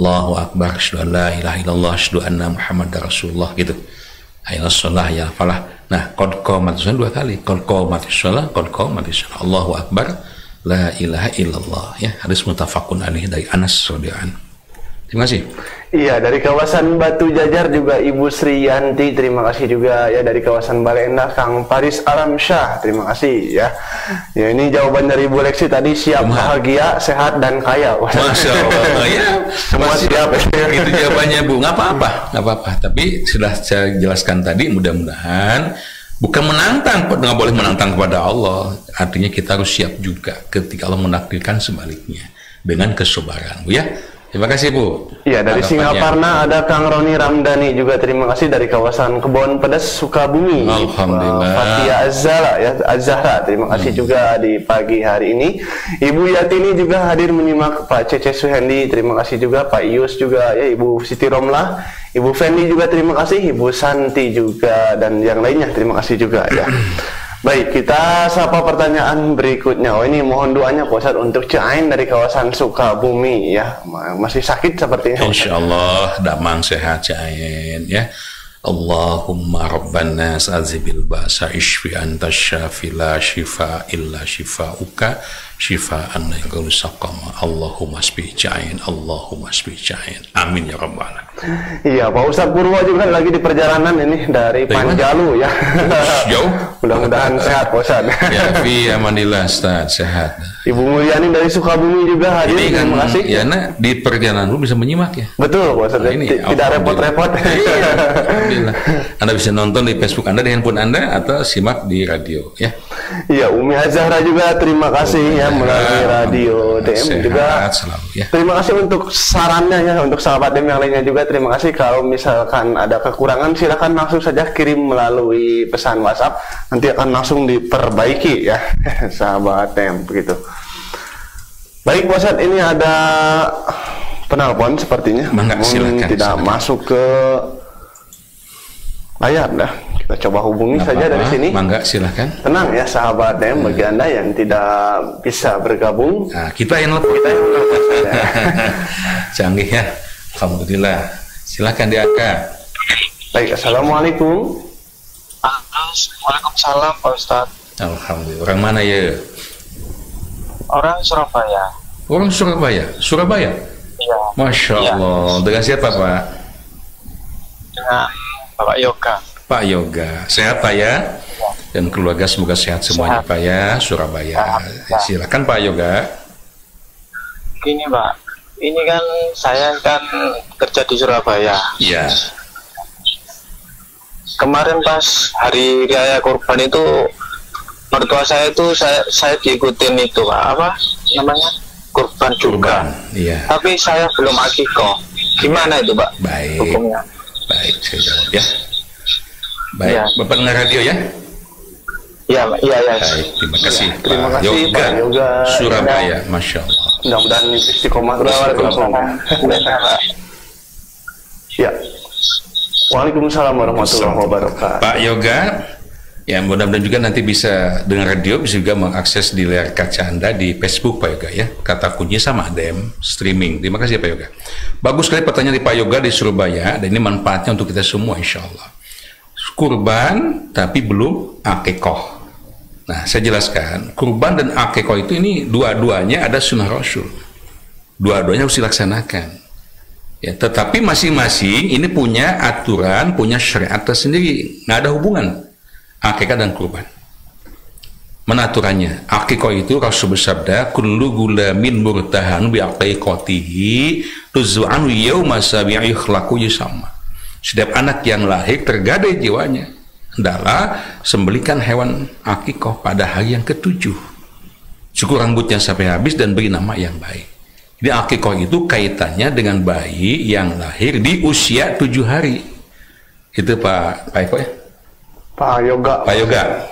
Allahu akbar, asyhadu an la ilaha illallah, asyhadu anna muhammadar rasulullah gitu. Hayya shalah ya falah. Nah, qad qamatis shalah 2 kali, qad qamatis shalah, qad qamatis shalah, Allahu akbar, la ilaha illallah ya. Hadis muttafaqun alaih dari Anas radhiyallahu anhu. Terima kasih. Iya, dari kawasan Batu Jajar juga Ibu Sri Yanti terima kasih juga ya. Dari kawasan Bale Endah Kang Paris Alamsyah terima kasih ya. Ya, ini jawaban dari Ibu Lexi tadi, siap bahagia, sehat dan kaya. Masya Allah ya. Semua siap. Itu jawabannya Bu, nggak apa-apa. Tapi sudah saya jelaskan tadi, mudah-mudahan bukan menantang, nggak boleh menantang kepada Allah. Artinya kita harus siap juga ketika Allah menakdirkan sebaliknya dengan kesabaran Bu ya. Terima kasih Bu. Iya, dari Singaparna ada Kang Roni Ramdhani juga terima kasih, dari kawasan Kebon Pedas Sukabumi. Alhamdulillah. Fatia Azhara ya, Azhara terima kasih juga di pagi hari ini. Ibu Yatini juga hadir menyimak, Pak Cece Suhendi terima kasih juga, Pak Ius juga ya, Ibu Siti Romlah, Ibu Fendi juga terima kasih, Ibu Santi juga, dan yang lainnya terima kasih juga ya. Baik, kita sapa pertanyaan berikutnya. Oh, ini mohon doanya Pak Ustadz untuk Ciain dari kawasan Sukabumi ya. Masih sakit sepertinya. Insyaallah damang sehat Ciain ya. Allahumma rabban nas azibil ba'sa ishfi anta syafi la shifa illa shifauka shifaan la yaghadiru saqama. Allahumma shfi Ciain, Allahumma shfi Ciain. Amin ya rabbal alamin. Iya, Pak Ustadz Purwo juga lagi di perjalanan ini dari Panjalu ya. Jauh. Mudah-mudahan sehat Pak Ustadz. Ya, fi amanillah Ustaz, sehat. Ibu Mulyani dari Sukabumi juga hadir. Ini kan, terima kasih. Ya, nah, di perjalanan lu bisa menyimak ya. Betul Pak Ustadz. Ini tidak repot-repot. Iya, alhamdulillah. Anda bisa nonton di Facebook Anda, di handphone Anda, atau simak di radio ya. Iya, Umi Azhara juga terima kasih ya. ya melalui radio DM juga. Selalu, ya. Terima kasih untuk sarannya ya, untuk sahabat DM yang lainnya juga terima kasih. Kalau misalkan ada kekurangan silakan langsung saja kirim melalui pesan WhatsApp, nanti akan langsung diperbaiki ya sahabat DM begitu. Baik Pak Ustadz, ini ada penelpon sepertinya. Silakan, tidak silakan. masuk ke layar dah. Kita coba hubungi saja dari sini. Mangga, silakan. Tenang ya sahabat DM, bagi Anda yang tidak bisa bergabung. Nah, kita yang telepon. Canggih ya. Alhamdulillah. Silakan diangkat. Baik, assalamualaikum. Waalaikumsalam Pak Ustadz. Alhamdulillah. Orang mana ya? Orang Surabaya. Orang Surabaya. Surabaya. Iya. Masya Allah. Dengan siapa Pak? Dengan Bapak Yoga. Pak Yoga. Sehat Pak ya? Dan keluarga semoga sehat semuanya Pak ya. Surabaya. Silakan Pak Yoga. Gini Pak, ini kan saya kan kerja di Surabaya. Iya. Kemarin pas hari raya kurban itu mertua saya itu saya diikutin itu Pak, apa namanya, kurban juga. Iya. Tapi saya belum akikoh. Gimana itu Pak? Baik. Hukumnya? Baik, saya jawab ya. Baik, Ya. Bapak dengar radio ya? Iya, iya, iya. Baik, terima kasih. Terima Pak kasih Pak Yoga. Surabaya, Masya Allah. Mudah-mudahan istiqomah terus. Ya. Waalaikumsalam warahmatullahi wabarakatuh. Pak Yoga, ya mudah-mudahan juga nanti bisa dengan radio, bisa juga mengakses di layar kaca Anda di Facebook Pak Yoga ya. Kata kunci sama DM streaming. Terima kasih Pak Yoga. Bagus sekali pertanyaan di Pak Yoga di Surabaya, dan ini manfaatnya untuk kita semua insya Allah. Kurban tapi belum akikoh. Nah, saya jelaskan, kurban dan akikoh itu ini dua-duanya ada sunnah Rasul. Dua-duanya harus dilaksanakan. Ya, tetapi masing-masing ini punya aturan, punya syariat tersendiri. Nggak ada hubungan akikah dan kurban. Mana aturannya? Akikah itu Rasul bersabda, kullu gulamin murtahan bi aqiqatihi tuz'anu yawma sabi'i ikhlaqu yusama. Setiap anak yang lahir tergadai jiwanya hendaklah sembelikan hewan akikah pada hari yang ke-7. Cukur rambutnya sampai habis dan beri nama yang baik. Jadi akikah itu kaitannya dengan bayi yang lahir di usia 7 hari. Itu Pak Eko ya? Pak Yoga.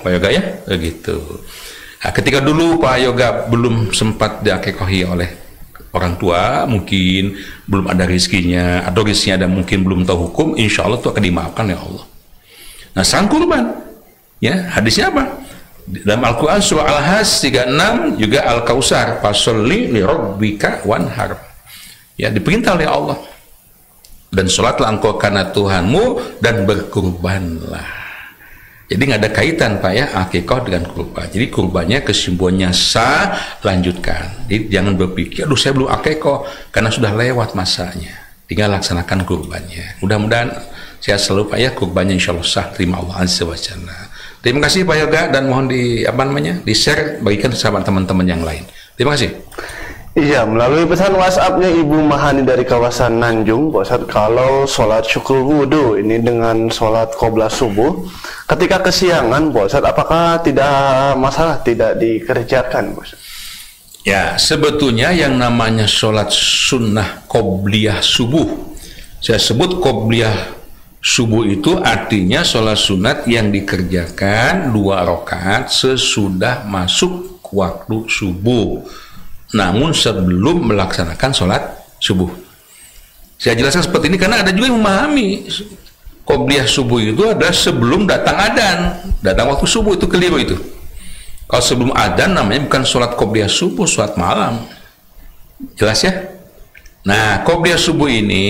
Pak Yoga ya? Begitu. Nah, ketika dulu Pak Yoga belum sempat diakikahi oleh orang tua, mungkin belum ada rizkinya, atau rizkinya ada mungkin belum tahu hukum, insya Allah itu akan dimaafkan ya Allah. Nah, sang kurban, ya hadisnya apa? Dalam Al-Quran surah Al-Has 36 juga Al-Kausar, fasolli li rabbika wanhar. Ya, diperintah oleh Allah. Dan sholatlah engkau karena Tuhanmu dan berkurbanlah. Jadi nggak ada kaitan Pak ya akikah dengan kurban. Jadi kurbannya kesimpulannya sah, lanjutkan. Jadi jangan berpikir, aduh saya belum akikah karena sudah lewat masanya. Tinggal laksanakan kurbannya. Mudah-mudahan sehat selalu Pak ya, kurbannya insya Allah sah, terima Allah azza wa jalla. Terima kasih Pak Yoga, dan mohon di-share bagikan sahabat teman-teman yang lain. Terima kasih. Iya, melalui pesan WhatsApp-nya Ibu Mahani dari kawasan Nanjung, Pak Ustadz, kalau sholat syukur wudhu ini dengan sholat qobla subuh, ketika kesiangan, Pak Ustadz, apakah tidak masalah tidak dikerjakan, Pak Ustadz? Ya, sebetulnya yang namanya sholat sunnah qobliyah subuh, saya sebut qobliyah subuh itu artinya sholat sunat yang dikerjakan 2 rakaat sesudah masuk waktu subuh, namun sebelum melaksanakan sholat subuh. Saya jelaskan seperti ini karena ada juga yang memahami qobliyah subuh itu adalah sebelum datang adzan, datang waktu subuh. Itu keliru itu. Kalau sebelum adzan namanya bukan sholat qobliyah subuh, sholat malam. Jelas ya? Nah, qobliyah subuh ini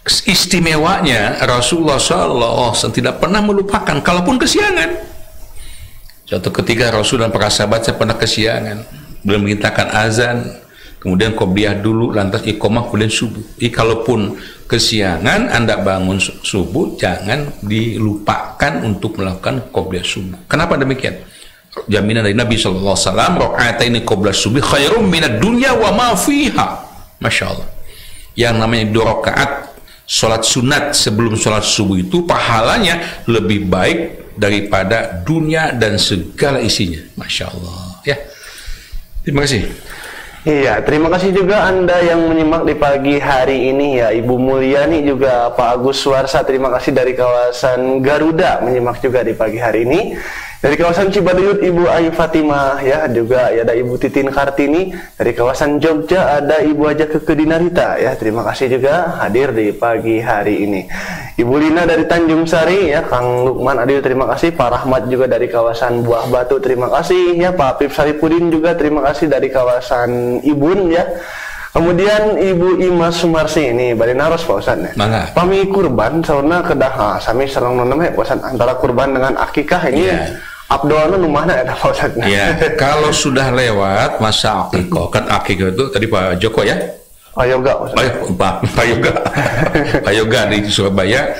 istimewanya Rasulullah SAW tidak pernah melupakan kalaupun kesiangan. Suatu ketika Rasul dan para sahabat saya pernah kesiangan, belum mengintakan azan, kemudian qobliyah dulu, lantas iqomah, kemudian subuh. Jadi kalaupun kesiangan Anda bangun subuh, jangan dilupakan untuk melakukan qobliyah subuh. Kenapa demikian? Jaminan dari Nabi SAW, rakaataini qobla subuh khairum minad dunya wa ma fiha. Masya Allah. Yang namanya 2 rakaat sholat sunat sebelum sholat subuh itu pahalanya lebih baik daripada dunia dan segala isinya. Masya Allah ya. Terima kasih. Iya, terima kasih juga Anda yang menyimak di pagi hari ini ya, Ibu Mulyani juga Pak Agus Suarsa, terima kasih dari kawasan Garuda menyimak juga di pagi hari ini. Dari kawasan Cibaduyut Ibu Ayu Fatimah ya, juga ya, ada Ibu Titin Kartini. Dari kawasan Jogja ada Ibu Haja Keke Dinarita ya, terima kasih juga hadir di pagi hari ini. Ibu Lina dari Tanjung Sari ya, Kang Lukman Adil terima kasih, Pak Rahmat juga dari kawasan Buah Batu terima kasih ya, Pak Apip Saripudin juga terima kasih dari kawasan Ibun ya. Kemudian Ibu Imas Sumarsi ini bari naros Pak Ustaz. Mangga. Pami kurban sauna kedah sami sareng nonton Pak Ustaz, antara kurban dengan akikah ini abdolna nu mana eta Pak Ustaz. Iya, kalau sudah lewat masa akikah, kan akikah itu tadi Pak Joko ya. Pak Yoga Ustaz. Pak Yoga. Pak Yoga di Surabaya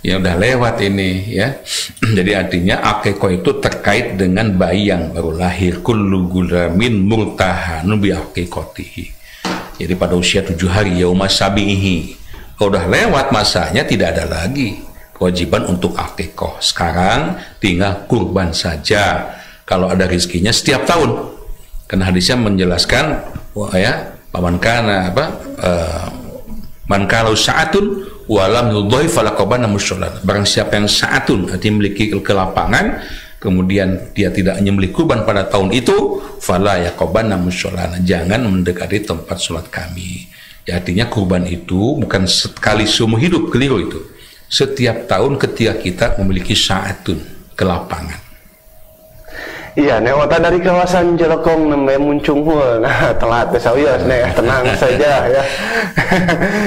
yang udah lewat ini ya. Jadi artinya akikah itu terkait dengan bayi yang baru lahir, kullu gulamin murtahanun bi aqiqatihi. Jadi pada usia 7 hari yauma sabihi. Kalau udah lewat masanya tidak ada lagi kewajiban untuk akikah. Sekarang tinggal kurban saja. Kalau ada rezekinya setiap tahun. Karena hadisnya menjelaskan ya, man kana man kalau saatun walam yudhai falaqabana musyalan. Barang siapa yang saatun artinya memiliki kelapangan, kemudian dia tidak menyembelih kurban pada tahun itu, fala yaqabana musholana, jangan mendekati tempat sholat kami. Ya, artinya kurban itu bukan sekali seumur hidup, keliru itu. Setiap tahun ketika kita memiliki saatun kelapangan. Iya, newata dari kawasan Jelekong nembe muncung nah, telat besawios nih, tenang saja ya.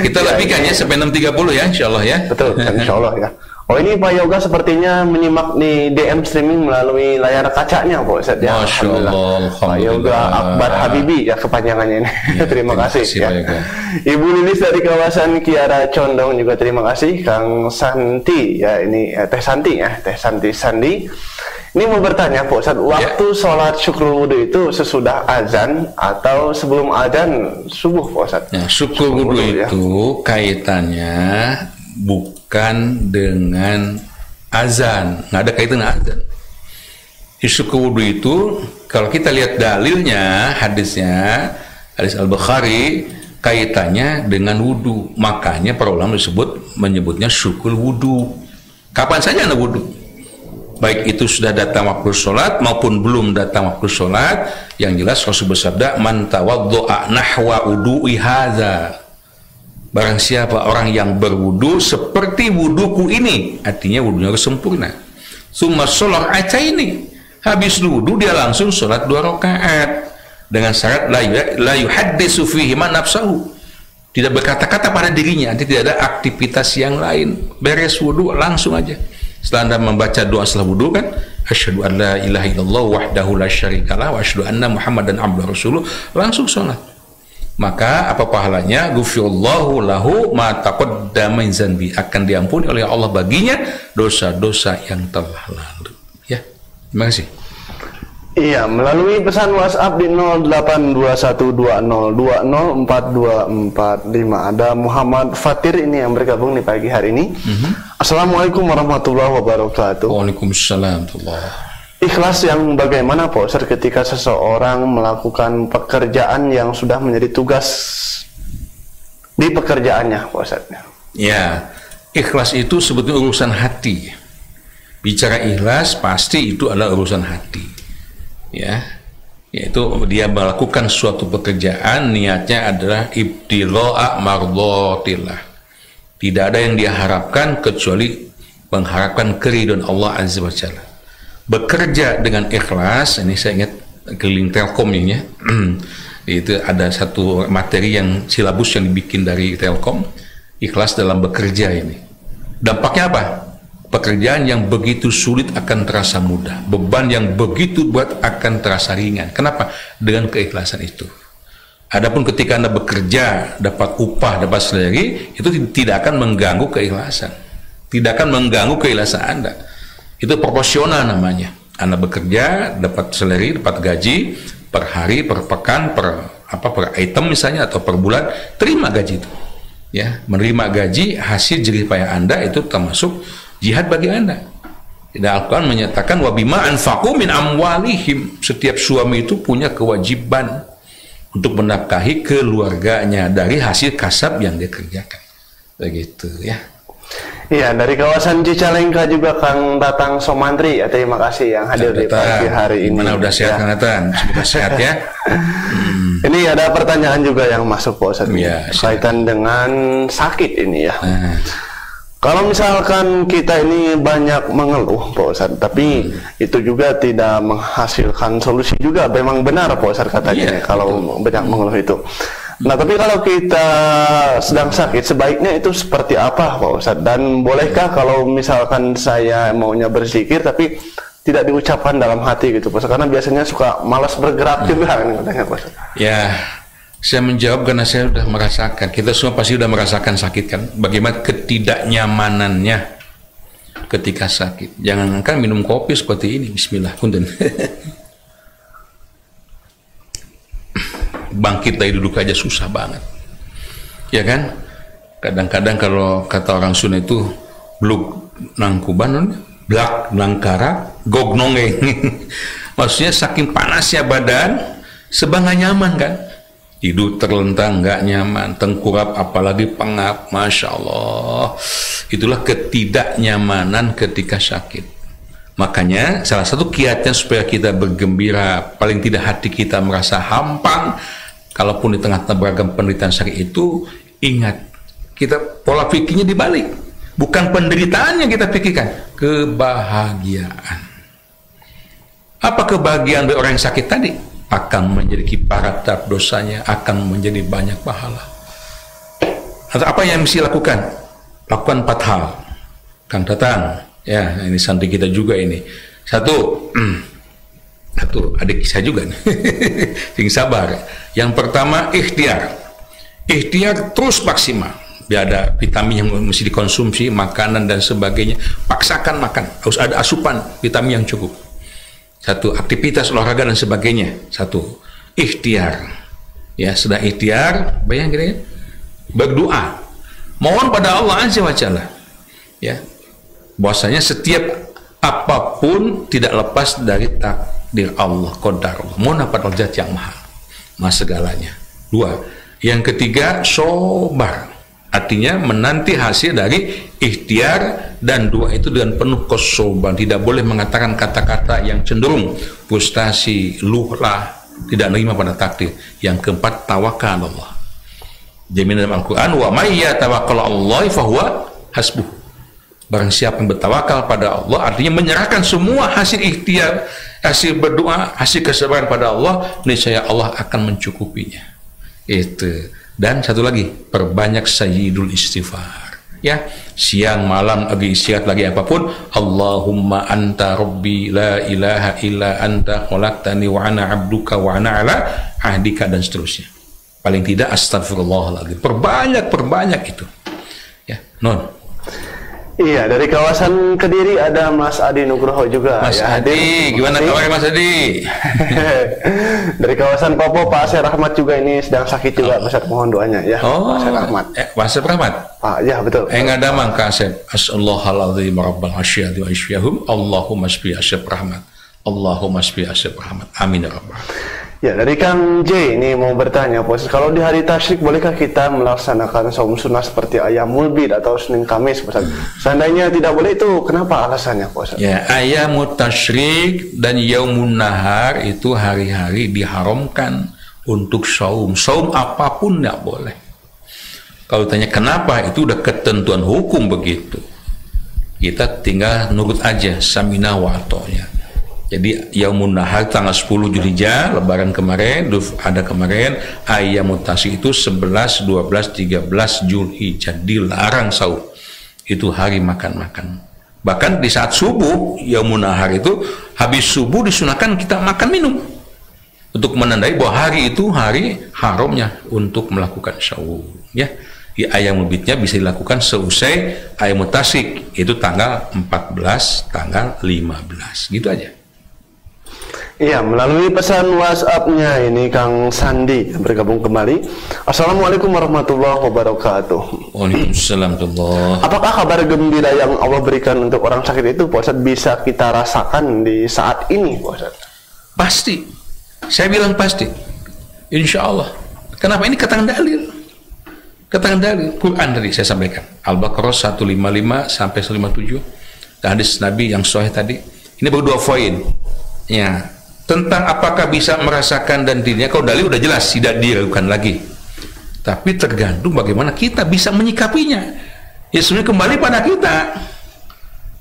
Kita lebihkan ya sampai 6.30 ya, insyaallah ya. Betul, insyaallah ya. Oh, ini Pak Yoga sepertinya menyimak di DM streaming melalui layar kacanya Pak Ustaz ya. Masya Allah, Pak Yoga Akbar Habibi ya kepanjangannya ini. Ya, terima kasih ya. Ibu Lilis dari kawasan Kiara Condong juga terima kasih. Kang Santi ya, ini Teh Santi ya, Teh Santi Sandi. Ini mau bertanya Pak Ustaz, waktu sholat syukur wudhu itu sesudah azan atau sebelum azan subuh Pak Ustaz? Ya, syukur wudhu itu kaitannya bukan dengan azan, nggak ada kaitan dengan azan. Syukur wudhu itu kalau kita lihat dalilnya, hadisnya, hadis Al-Bukhari, kaitannya dengan wudhu. Makanya para ulama menyebutnya syukur wudhu. Kapan saja anda wudhu, baik itu sudah datang waktu sholat maupun belum datang waktu sholat. Yang jelas Rasul bersabda, man tawaddo'a nahwa wudu'i hadza, barang siapa orang yang berwudu seperti wuduku ini, artinya wudunya harus sempurna. Summa sholat ini, habis wudu dia langsung sholat 2 rakaat dengan syarat la yuhaddisu fihi ma nafsahu, tidak berkata-kata pada dirinya, nanti tidak ada aktivitas yang lain. Beres wudu langsung aja. Setelah anda membaca doa setelah wudu kan, asyhadu an la ilaha illallah wahdahu la syarikalah wa asyhadu anna muhammadan abduhu rasuluh, langsung sholat. Maka apa pahalanya? Ghufirallahu lahu ma taqaddama min dzanbi, akan diampuni oleh Allah baginya dosa-dosa yang telah lalu. Ya, terima kasih. Iya, melalui pesan WhatsApp di 082120204245 ada Muhammad Fatir ini yang bergabung di pagi hari ini. Assalamualaikum warahmatullahi wabarakatuh. Waalaikumsalam. Ikhlas yang bagaimana Pak Ustaz ketika seseorang melakukan pekerjaan yang sudah menjadi tugas di pekerjaannya Pak Ustaz? Ya, ikhlas itu sebetulnya urusan hati. Bicara ikhlas pasti itu adalah urusan hati. Ya, yaitu dia melakukan suatu pekerjaan niatnya adalah ibtilo'a mardhatillah. Tidak ada yang dia harapkan kecuali mengharapkan keridhaan Allah Azza wa Jalla. Bekerja dengan ikhlas, ini saya ingat keliling Telkom ini ya. Itu ada satu materi yang silabus yang dibikin dari Telkom, ikhlas dalam bekerja ini. Dampaknya apa? Pekerjaan yang begitu sulit akan terasa mudah, beban yang begitu berat akan terasa ringan. Kenapa? Dengan keikhlasan itu. Adapun ketika anda bekerja, dapat upah, dapat salary, itu tidak akan mengganggu keikhlasan, tidak akan mengganggu keikhlasan anda. Itu proporsional namanya. Anda bekerja, dapat salary, dapat gaji per hari, per pekan, per item misalnya, atau per bulan, terima gaji itu. Ya, menerima gaji hasil jerih payah anda itu termasuk jihad bagi anda. Dan Al-Quran menyatakan wa bima anfaqu min amwalihim, setiap suami itu punya kewajiban untuk menafkahi keluarganya dari hasil kasab yang dia kerjakan. Begitu ya. Iya, dari kawasan Cicalengka juga Kang Tatang Somantri, ya, terima kasih yang hadir di pagi hari ini. Mana udah sehat Kang Tatang? Semoga sehat ya. Ini ada pertanyaan juga yang masuk Pak Ustadz, ya, kaitan dengan sakit ini ya. Kalau misalkan kita ini banyak mengeluh Pak Ustadz, tapi itu juga tidak menghasilkan solusi juga, memang benar Pak Ustadz katanya, kalau banyak mengeluh itu. Nah, tapi kalau kita sedang sakit, sebaiknya itu seperti apa Pak Ustadz? Dan bolehkah kalau misalkan saya maunya berzikir tapi tidak diucapkan dalam hati gitu Pak Ustadz? Karena biasanya suka malas bergerak juga katanya Pak Ustadz. Ya, saya menjawab karena saya sudah merasakan, kita semua pasti sudah merasakan sakit kan, bagaimana ketidaknyamanannya ketika sakit. Jangankan minum kopi seperti ini, bismillah, punten. Bangkit dari duduk aja susah banget, ya kan? Kadang-kadang kalau kata orang Sunda itu bluk nangkuban, blak nangkara, gog nongeng. Maksudnya saking panasnya badan, sebab nggak nyaman kan? Tidur terlentang nggak nyaman, tengkurap apalagi pengap, masya Allah. Itulah ketidaknyamanan ketika sakit. Makanya salah satu kiatnya supaya kita bergembira, paling tidak hati kita merasa hampang, kalaupun di tengah-tengah beragam penderitaan sakit itu, ingat, kita pola pikirnya dibalik. Bukan penderitaan yang kita pikirkan, kebahagiaan. Apa kebahagiaan dari orang yang sakit tadi? Akan menjadi kiparat terhadap dosanya, akan menjadi banyak pahala. Atau apa yang mesti lakukan? Lakukan 4 hal. Kang Tatang, ya ini santri kita juga ini. Satu, adik saya juga nih. Sing sabar. Yang pertama, ikhtiar. Ikhtiar terus maksimal. Biar ada vitamin yang mesti dikonsumsi, makanan dan sebagainya. Paksakan makan. Harus ada asupan vitamin yang cukup. Satu, aktivitas olahraga dan sebagainya. Satu, ikhtiar. Ya, sedang ikhtiar, bayangin ya. Berdoa. Mohon pada Allah Azza wa Jalla. Ya. Bahwasanya setiap apapun tidak lepas dari takdir Allah, qadar Allah. Mohon pada Zat yang Maha segalanya. 2. Yang ketiga, sobar. Artinya menanti hasil dari ikhtiar, dan 2 itu dengan penuh kesobaran. Tidak boleh mengatakan kata-kata yang cenderung frustasi, luhlah, tidak menerima pada takdir. Yang keempat, tawakal Allah. Jaminan dalam Al-Quran, wa may yatawakkal 'alallahi fahuwa hasbuh. Barang siapa yang bertawakal pada Allah, artinya menyerahkan semua hasil ikhtiar, hasil berdoa, hasil kesabaran pada Allah, niscaya Allah akan mencukupinya. Itu. Dan satu lagi, perbanyak sayyidul istighfar. Ya, siang malam lagi istirahat lagi apapun, Allahumma anta rabbi la ilaha illa anta khalaqtani wa ana abduka wa ana ala ahdika, dan seterusnya. Paling tidak astagfirullahaladzim. Perbanyak itu. Ya, non. Iya, dari kawasan Kediri ada Mas Adi Nugroho juga. Mas ya, Adi, gimana kabarnya Mas Adi? Dari kawasan Papua, Pak Asep Rahmat juga ini sedang sakit juga. Ustaz, mohon doanya ya. Oh, Pak Asep Rahmat. Pak Asep Rahmat? Ya, betul. Nggak ada mangka Asep. As'allahal-azim rabbal asyhadu wa isyahum. Allahumma shfi Asep Rahmat. Allahumma shfi Asep Rahmat. Amin ya rabbal. Ya, dari Kang J ini mau bertanya, Pak, kalau di hari tasyrik bolehkah kita melaksanakan saum sunnah seperti Ayyamul Bid atau Senin Kamis, Pak? Seandainya tidak boleh, itu kenapa alasannya, Pak? Ya, Ayyamut Tasyrik dan Yaumun Nahar itu hari-hari diharamkan untuk saum. Saum apapun tidak boleh. Kalau tanya kenapa, itu udah ketentuan hukum begitu. Kita tinggal nurut aja, samina wa ata'na. Jadi Yaumun Nahar tanggal 10 Zulhijjah, lebaran kemarin, ada kemarin, Ayyamut Tasyrik itu 11, 12, 13 Zulhijjah, dilarang saum. Itu hari makan-makan. Bahkan di saat subuh, Yaumun Nahar itu, habis subuh disunahkan kita makan minum. Untuk menandai bahwa hari itu hari haramnya untuk melakukan saum. Ya. Di Ayyamul Bidnya bisa dilakukan seusai Ayyamut Tasyrik, itu tanggal 14, tanggal 15. Gitu aja. Iya, melalui pesan WhatsApp-nya ini Kang Sandi bergabung kembali. Assalamualaikum warahmatullahi wabarakatuh. Waalaikumsalam warahmatullahi. Apakah kabar gembira yang Allah berikan untuk orang sakit itu, Pak Ustadz, bisa kita rasakan di saat ini, Pak Ustadz? Pasti. Saya bilang pasti. Insya Allah. Kenapa? Ini keterangan dalil. Keterangan dalil. Quran tadi saya sampaikan. Al-Baqarah 155 sampai 157. Dan hadis Nabi yang sahih tadi. Ini baru 2 poin. Ya. Tentang apakah bisa merasakan dan dirinya, kalau dalil udah jelas tidak diragukan lagi. Tapi tergantung bagaimana kita bisa menyikapinya. Ya sebenarnya kembali pada kita.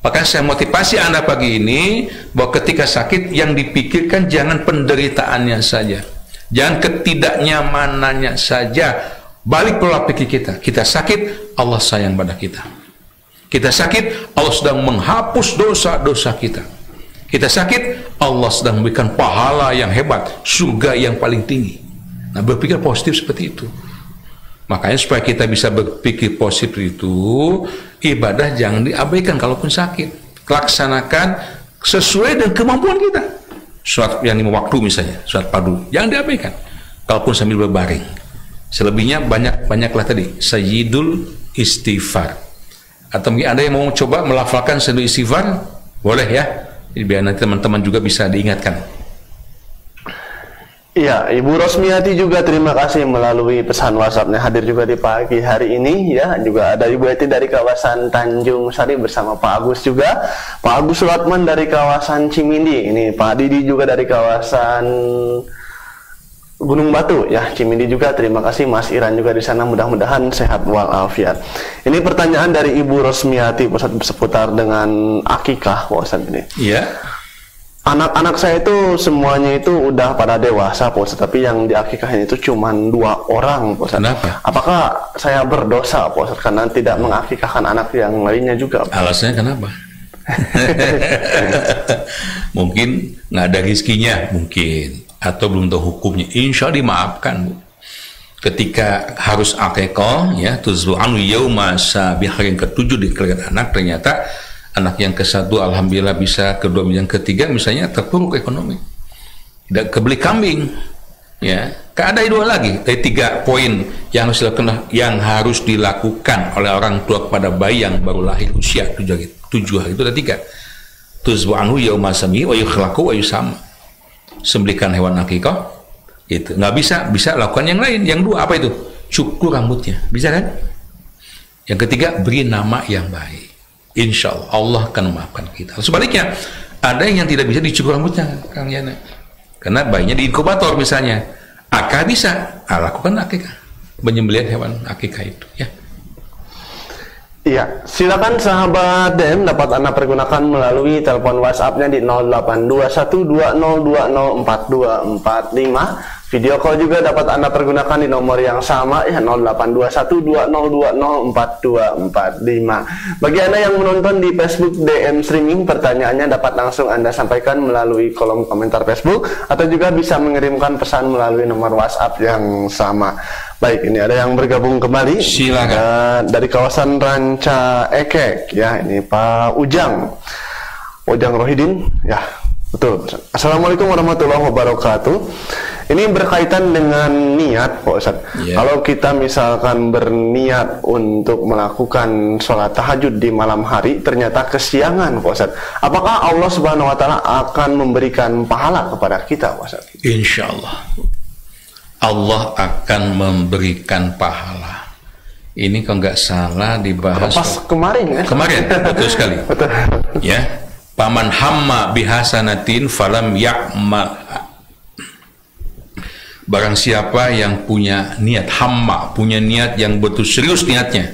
Maka saya motivasi Anda pagi ini bahwa ketika sakit yang dipikirkan jangan penderitaannya saja, jangan ketidaknyamanannya saja. Balik pola pikir kita. Kita sakit, Allah sayang pada kita. Kita sakit, Allah sedang menghapus dosa-dosa kita. Kita sakit, Allah sedang memberikan pahala yang hebat, surga yang paling tinggi. Nah, berpikir positif seperti itu. Makanya supaya kita bisa berpikir positif itu, ibadah jangan diabaikan kalaupun sakit. Laksanakan sesuai dengan kemampuan kita. Sholat yang 5 waktu misalnya, sholat fardu, jangan diabaikan. Kalaupun sambil berbaring. Selebihnya banyaklah tadi, sayyidul istighfar. Atau mungkin ada yang mau coba melafalkan sayyidul istighfar, boleh ya. Jadi biar nanti teman-teman juga bisa diingatkan. Iya, Ibu Rosmiati juga terima kasih melalui pesan WhatsApp-nya hadir juga di pagi hari ini ya. Juga ada Ibu Eti dari kawasan Tanjung Sari bersama Pak Agus juga. Pak Agus Sulatman dari kawasan Cimindi. Ini Pak Didi juga dari kawasan Gunung Batu ya, Cimindi juga. Terima kasih Mas Iran juga di sana, mudah-mudahan sehat walafiat. Ini pertanyaan dari Ibu Rosmiati Ustaz seputar dengan akikah Ustaz ini. Iya. Anak-anak saya itu semuanya itu udah pada dewasa Ustaz, tapi yang di akikahnya itu cuma 2 orang Ustaz. Kenapa? Apakah saya berdosa Ustaz karena tidak mengakikahkan anak yang lainnya juga? Alasannya kenapa? Mungkin nggak ada rizkinya, mungkin, atau belum tahu hukumnya. Insya Allah dimaafkan, Bu. Ketika harus akikah ya, tuzru'anu yauma sabihar yang ke-7 dikelahiran anak, ternyata anak yang ke-1 alhamdulillah bisa, kedua yang ketiga misalnya terpuruk ekonomi, tidak kebeli kambing ya. Ada 2 lagi dari 3 poin yang harus dilakukan oleh orang tua kepada bayi yang baru lahir usia 7 hari. Itu ada 3. Tuzru'anu yauma sabihar wa yukhlaqu wa yusama. Sembelihkan hewan akikah, itu nggak bisa lakukan yang lain. Yang 2 apa itu? Cukur rambutnya, bisa kan? Yang ketiga, beri nama yang baik. Insya Allah Allah akan memaafkan kita. Sebaliknya, ada yang tidak bisa dicukur rambutnya, Kang Yana, karena bayinya di inkubator misalnya. Akikah bisa, lakukan akikah, penyembelihan hewan akikah itu ya. Iya, silakan sahabat DM dapat Anda pergunakan melalui telepon WhatsApp-nya di 082120204245. Video call juga dapat Anda pergunakan di nomor yang sama ya, 082120204245. Bagi Anda yang menonton di Facebook DM streaming, pertanyaannya dapat langsung Anda sampaikan melalui kolom komentar Facebook atau juga bisa mengirimkan pesan melalui nomor WhatsApp yang sama. Baik, ini ada yang bergabung kembali. Silakan. Dari kawasan Ranca Ekek ya, ini Pak Ujang Rohidin ya, betul. Assalamualaikum warahmatullahi wabarakatuh. Ini berkaitan dengan niat Pak Ustaz. Yeah. Kalau kita misalkan berniat untuk melakukan sholat tahajud di malam hari, ternyata kesiangan Pak Ustaz, apakah Allah Subhanahu wa Ta'ala akan memberikan pahala kepada kita Pak Ustaz? Insya Allah Allah akan memberikan pahala. Ini kalau nggak salah dibahas pas kemarin ya? Kemarin, betul sekali. Betul. Ya, paman hamma bihasanatin falam ya'mal. Barang siapa yang punya niat hamma, punya niat yang betul serius niatnya,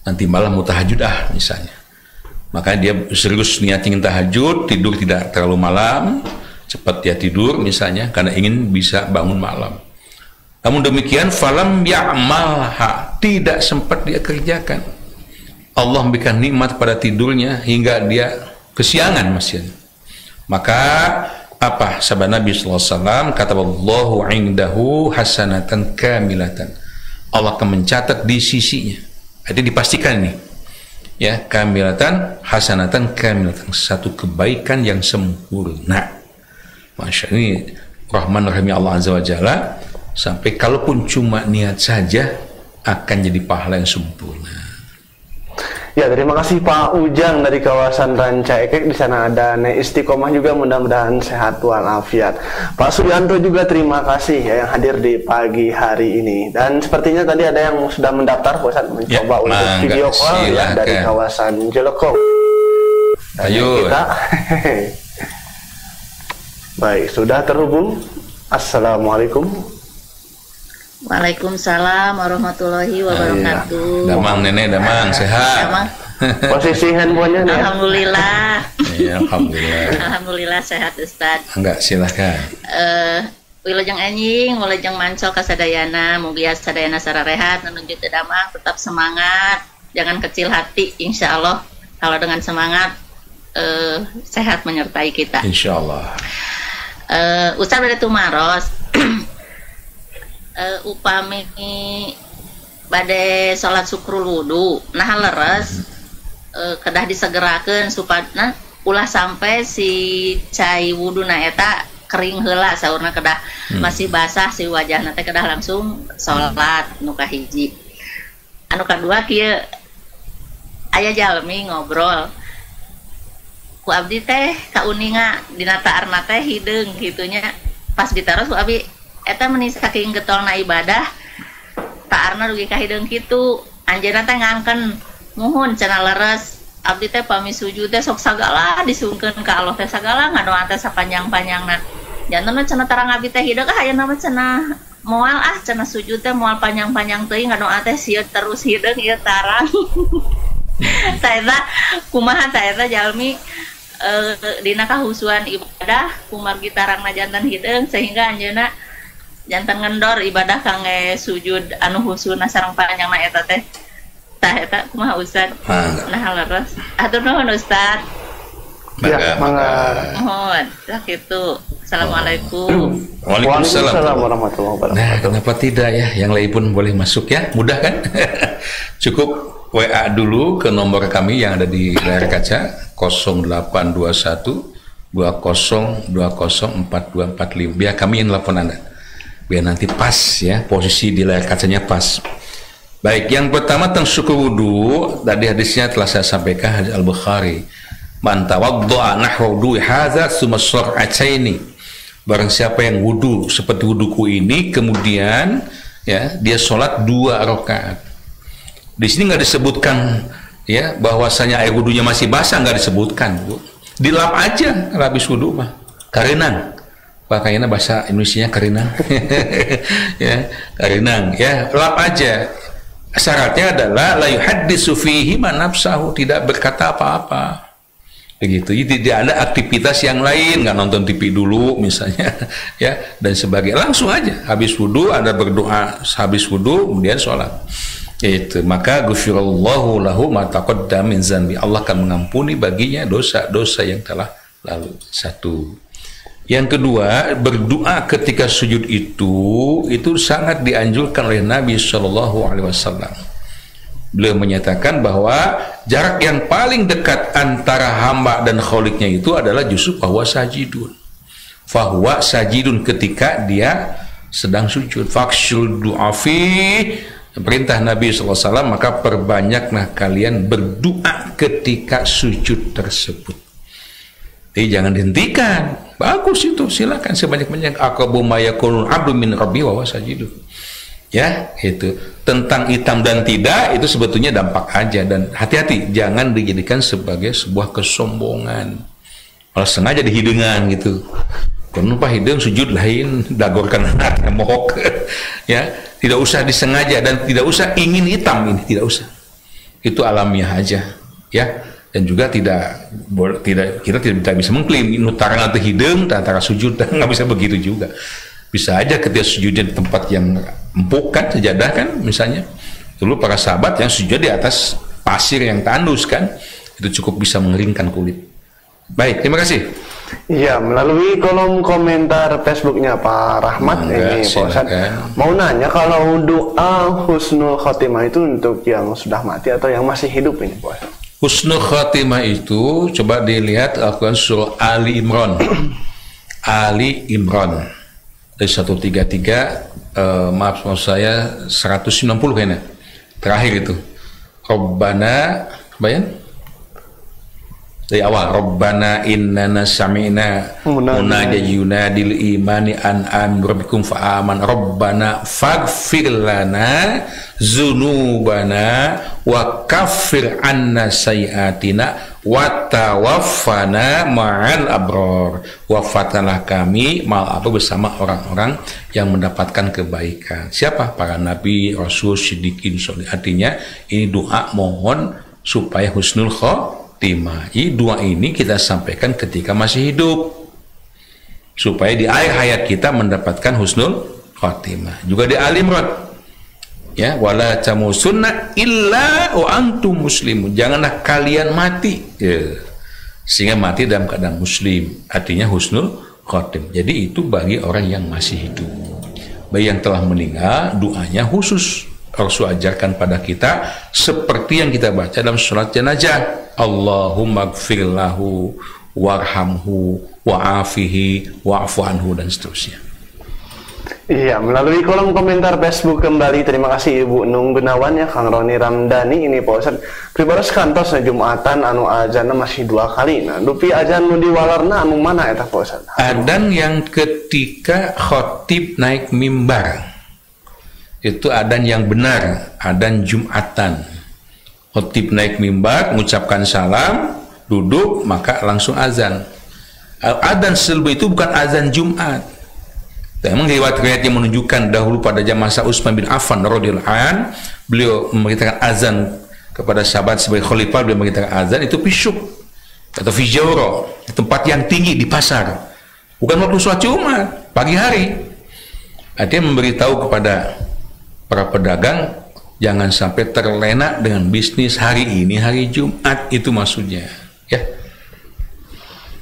nanti malam mau tahajud misalnya, makanya dia serius niat ingin tahajud, tidur tidak terlalu malam, cepat dia tidur misalnya karena ingin bisa bangun malam. Namun demikian falam ya'malha, tidak sempat dia kerjakan. Allah memberikan nikmat pada tidurnya hingga dia kesiangan masih. Maka apa sabda Nabi SAW, kata Allahu indahu hasanatan kamilatan, Allah akan mencatat di sisinya. Jadi dipastikan ini ya, kamilatan hasanatan kamilatan, satu kebaikan yang sempurna. Masya, ini Rahman Rahim Allah Azza wa Jalla, sampai kalaupun cuma niat saja akan jadi pahala yang sempurna. Ya, terima kasih Pak Ujang dari kawasan Ranca Ekek. Di sana ada Nek Istiqomah juga, mudah-mudahan sehat walafiat. Pak Suryanto juga terima kasih ya yang hadir di pagi hari ini. Dan sepertinya tadi ada yang sudah mendaftar, Pak Ustaz, mencoba untuk video call ya, dari kawasan Jelekong. Ayo kita. Baik, sudah terhubung. Assalamualaikum. Waalaikumsalam warahmatullahi wabarakatuh. Damang nenek, damang sehat. Damang. Posisi handphonenya nih. Alhamdulillah. Ya, alhamdulillah. Alhamdulillah sehat Ustad. Enggak, silahkan. Wilujeng anjing, wilujeng mancol kasadayana, mugia sadayana sara rehat, menuju ke damang, tetap semangat, jangan kecil hati, insya Allah. Kalau dengan semangat, sehat menyertai kita. Insya Allah. Ustad dari Tumaros. Upami bade sholat syukrul wudu nah leres kedah disegerakeun supaya ulah sampai si cai wudu na eta kering heula saurna kedah masih basah si wajahna teh kedah langsung sholat nu kahiji. Anu kadua kieu aya jalmi ngobrol ku abdi teh kauninga dina taarna teh hideung kitunya pas ditaros ku abdi eta meni saking getolna ibadah taarna dugi ka hideung kitu anjeunna teh ngangken muhun cenah leres abdi teh pami sujud teh sok sagala disungkeun ka Allah teh sagala ngadoa teh sapanjang-panjangna jantenna cenah tarang abdi teh hideung ayeuna mah cenah moal cenah sujud teh moal panjang-panjang teuing ngadoa teh sieun terus hideung ieu tarang tah eta kumaha tah eta jalmi dina kahusuan ibadah kumargi tarangna janten hideung sehingga anjeunna jantan ngendor ibadah kangge sujud anu husuna sareng panjangna eta teh tah eta kumaha Ustad? Nah leres atur nuhun Ustad. Ya, mangga. Mohon tah kitu. Assalamualaikum. Waalaikumsalam warahmatullahi wabarakatuh. Nah, kenapa tidak ya? Yang lain pun boleh masuk ya, mudah kan? Cukup WA dulu ke nomor kami yang ada di layar kaca 0821 20204245 biar kami yang telepon Anda. Biar nanti pas ya, posisi di layar kacanya pas. Baik, yang pertama tentang syukur wudu, tadi hadisnya telah saya sampaikan, hadis Al-Bukhari. Man tawaddo'a nahwa wudu'i hadza tsumma shar'ataini. Barang siapa yang wudu seperti wuduku ini, kemudian ya, dia sholat 2 rakaat. Di sini nggak disebutkan ya bahwasanya air wudunya masih basah, nggak disebutkan, Bu. Dilap aja habis wudu mah. Karenang. Pakaiannya bahasa Indonesianya karinang. Ya, karinang ya, lap aja. Syaratnya adalah la yuhaddisu fihi man nafsahu, tidak berkata apa-apa. Begitu. Jadi tidak ada aktivitas yang lain, nggak nonton TV dulu misalnya ya dan sebagainya. Langsung aja habis wudu Anda berdoa, habis wudu kemudian sholat. Itu maka ghufirallahu lahu ma taqaddama min dzanbi. Allah akan mengampuni baginya dosa-dosa yang telah lalu. Satu. Yang kedua, berdoa ketika sujud itu sangat dianjurkan oleh Nabi Shallallahu Alaihi Wasallam. Beliau menyatakan bahwa jarak yang paling dekat antara hamba dan kholiknya itu adalah justru bahwa sajidun. Fahuwa sajidun ketika dia sedang sujud. Fakshul du'afi, perintah Nabi SAW, maka perbanyaklah kalian berdoa ketika sujud tersebut. Jadi jangan dihentikan. Bagus itu, silakan sebanyak-banyak. Aqrabu ma yakunul abdu min rabbi wa huwa sajidun. Ya, itu tentang hitam dan tidak itu sebetulnya dampak aja, dan hati-hati jangan dijadikan sebagai sebuah kesombongan. Kalau sengaja dihidengan gitu. Kenapa hidung sujud lain dagorkan anak mohok. Ya, tidak usah disengaja dan tidak usah ingin hitam ini, tidak usah. Itu alamiah aja, ya. Dan juga kita tidak bisa mengklaim nutaran atau hidung antara sujud, nggak bisa begitu juga. Bisa aja ketika sujud di tempat yang empuk kan, sejadah kan misalnya. Dulu para sahabat yang sujud di atas pasir yang tandus kan, itu cukup bisa mengeringkan kulit. Baik, terima kasih. Iya, melalui kolom komentar Facebooknya Pak Rahmat ini Pak Ustaz mau nanya, kalau doa husnul khotimah itu untuk yang sudah mati atau yang masih hidup ini Pak Ustaz? Husnul khotimah itu coba dilihat Al-Quran surah Ali Imran Ali Imran dari 133, maaf saya 190 kayaknya terakhir itu. Rabbana bayan dari awal, Rabbana innana sami'na munadiyan yunadil imani an aminu rabbikum fa aman Rabbana faghfir lana dzunubana wa kaffir anna sayyi'atina wa tawaffana ma'al abrar. Wafatkanlah kami ma'al abrar, bersama orang-orang yang mendapatkan kebaikan. Siapa? Para nabi, rasul, siddiqin, sholih. Artinya ini doa mohon supaya husnul khotimah. Doa ini kita sampaikan ketika masih hidup supaya di akhir hayat kita mendapatkan husnul khotimah. Juga di Al Imran, ya, wala tamusunna illa wa antum muslimun. Janganlah kalian mati, ya, sehingga mati dalam keadaan muslim. Artinya husnul khotim. Jadi itu bagi orang yang masih hidup. Bagi yang telah meninggal, doanya khusus Rasul ajarkan pada kita seperti yang kita baca dalam surat jenazah. Allahumma gfir lahu warhamhu wa'afihi wa'fu anhu, dan seterusnya. Iya, melalui kolom komentar Facebook kembali, terima kasih Ibu Nung Gunawan, ya, Kang Roni Ramdhani. Ini Pak Ustad pribaros kantos Jumatan anu azanna masih 2 kali. Nah, dupi azan nu diwalarna anu mana eta Pak Ustad? Adzan yang ketika khotib naik mimbar, itu adzan yang benar, adzan Jumatan. Khotib naik mimbar, mengucapkan salam, duduk, maka langsung azan. Adzan selebih itu bukan azan Jumat. Memang riwayat-riwayat yang menunjukkan dahulu pada zaman masa Utsman bin Affan radhiyallahu anhu, beliau memerintahkan azan kepada sahabat sebagai khalifah. Beliau memerintahkan azan itu fisyuk atau fijauro, di tempat yang tinggi di pasar, bukan waktu sholat Jumat, pagi hari. Artinya memberitahu kepada para pedagang jangan sampai terlena dengan bisnis hari ini, hari Jumat, itu maksudnya, ya.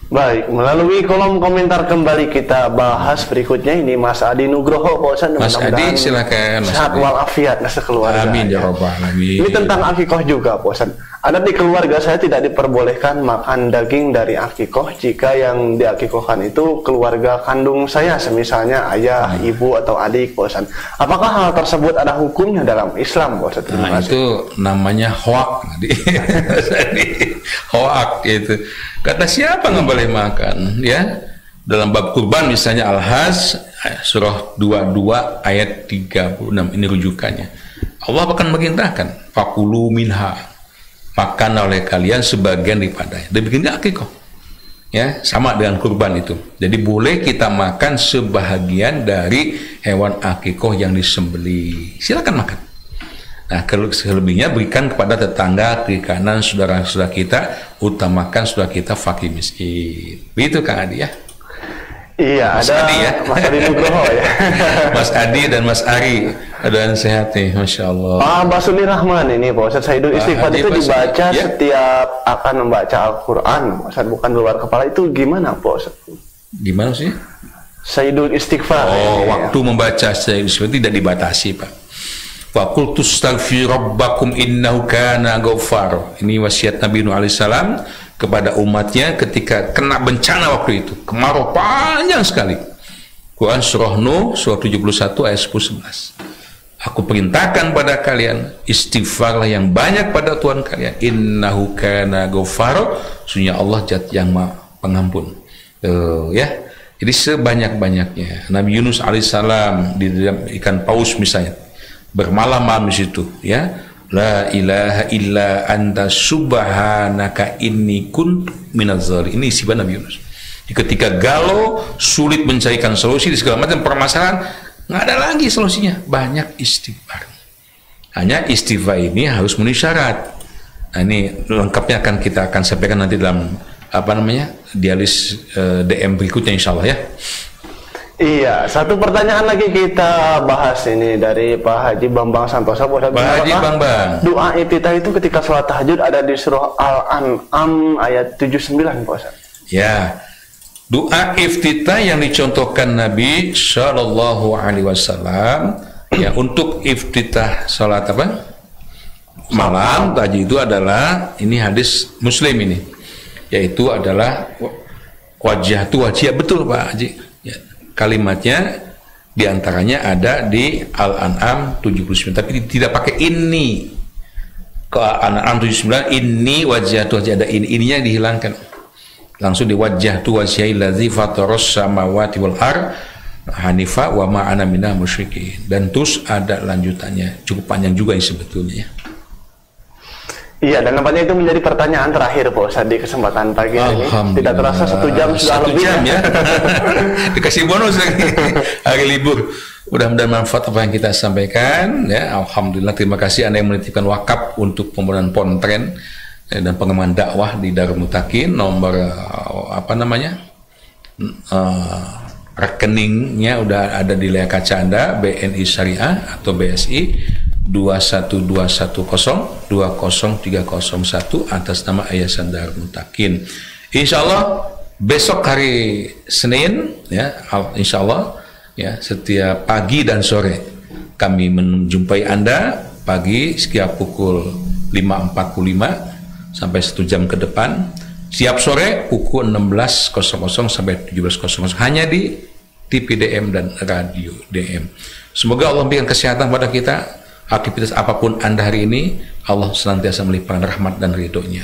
Baik, melalui kolom komentar kembali kita bahas berikutnya. Ini Mas Adi Nugroho, Pak Ustad. Mas Adi, silakan. Sehat walafiat sekeluarga. Amin ya rabbal alamin. Ini tentang akikoh juga, Pak Ustad. Ada di keluarga saya tidak diperbolehkan makan daging dari akikoh jika yang diakikohkan itu keluarga kandung saya, semisalnya ayah, ibu, atau adik, Pak Ustad. Apakah hal tersebut ada hukumnya dalam Islam, Pak Ustad? Nah, itu namanya hoak. Hoak itu. Kata siapa nggak boleh makan, ya? Dalam bab kurban misalnya Al-Hajj surah 22 ayat 36, ini rujukannya. Allah akan memerintahkan fakulu minha, makan oleh kalian sebagian daripadanya. Demikian akikoh, ya, sama dengan kurban itu. Jadi boleh kita makan sebahagian dari hewan akikoh yang disembelih. Silakan makan. Nah, selebihnya berikan kepada tetangga, kiri kanan, saudara-saudara kita, utamakan saudara kita fakir miskin. Begitu Kang Adi, ya. Iya, Mas ada Adi, ya. Mas Adi Nugroho, ya. Mas Adi dan Mas Ari, keadaan sehat nih, Masya Allah. Pak Basuni Rahman ini, Pak Ustadz, Sayyidul Istighfar itu dibaca setiap akan membaca Al-Quran, Ustadz, bukan di luar kepala. Itu gimana, Pak Ustadz? Gimana sih? Sayyidul Istighfar. Waktu membaca Sayyidul Istighfar tidak dibatasi, Pak. Wa qul tastaghfiru rabbakum innahu kana ghaffar. Ini wasiat Nabi Nuh alaihissalam kepada umatnya ketika kena bencana waktu itu, kemarau panjang sekali. Quran surah Nuh surah 71 ayat 10-11. Aku perintahkan pada kalian istighfarlah yang banyak pada Tuhan kalian. Innahu kana ghaffar. Sesungguhnya Allah Zat yang Maha Pengampun. Ya. Jadi sebanyak-banyaknya. Nabi Yunus alaihissalam di dalam ikan paus misalnya, bermalam-malam di situ, ya. La ilaha illa anta subhanaka inni kuntu minaz zalimin. Ini isi Nabi Yunus. Ketika galau, sulit mencarikan solusi di segala macam permasalahan, nggak ada lagi solusinya. Banyak istighfar. Hanya istighfar ini harus memenuhi syarat. Nah, ini lengkapnya kita akan sampaikan nanti dalam dialis DM berikutnya, insya Allah, ya. Iya, satu pertanyaan lagi kita bahas ini dari Pak Haji Bambang Santosa. Pak Haji Bambang. Doa iftitah itu ketika sholat tahajud ada di surah Al-An'am ayat 79, Pak Ustaz. Ya, doa iftitah yang dicontohkan Nabi Shallallahu Alaihi Wasallam, ya, untuk iftitah sholat malam tadi itu adalah, ini hadis Muslim ini, yaitu adalah Wajah tu wajah, betul Pak Haji. Ya, kalimatnya diantaranya ada di Al-An'am 79, tapi tidak pakai ini. Ke Al-An'am 79 ini wajah tu wajah, ada ininya dihilangkan. Langsung di wajah tu wajhai ladzi fataras samawati wal ardh hanifa wa ma ana minal musyrikin. Dan terus ada lanjutannya, cukup panjang juga ini sebetulnya. Iya, dan nampaknya itu menjadi pertanyaan terakhir Pak Ustadz di kesempatan pagi ini. Tidak terasa 1 jam sudah lebih. 1 jam ya. Dikasih bonus lagi hari libur. Mudah-mudahan manfaat apa yang kita sampaikan ya. Alhamdulillah, terima kasih Anda yang menitipkan wakaf untuk pembangunan pontren dan pengembangan dakwah di Darul Mutakin. Nomor rekeningnya udah ada di layar kaca Anda, BNI Syariah atau BSI 21210 20301 atas nama Yayasan Darul Mutakin. Insya Allah besok hari Senin ya, insya Allah ya, setiap pagi dan sore kami menjumpai Anda. Pagi sekitar pukul 5.45 sampai 1 jam ke depan. Siap sore pukul 16.00 sampai 17.00 hanya di TV DM dan Radio DM. Semoga Allah memberikan kesehatan pada kita. Aktivitas apapun Anda hari ini, Allah senantiasa melimpahkan rahmat dan ridhonya.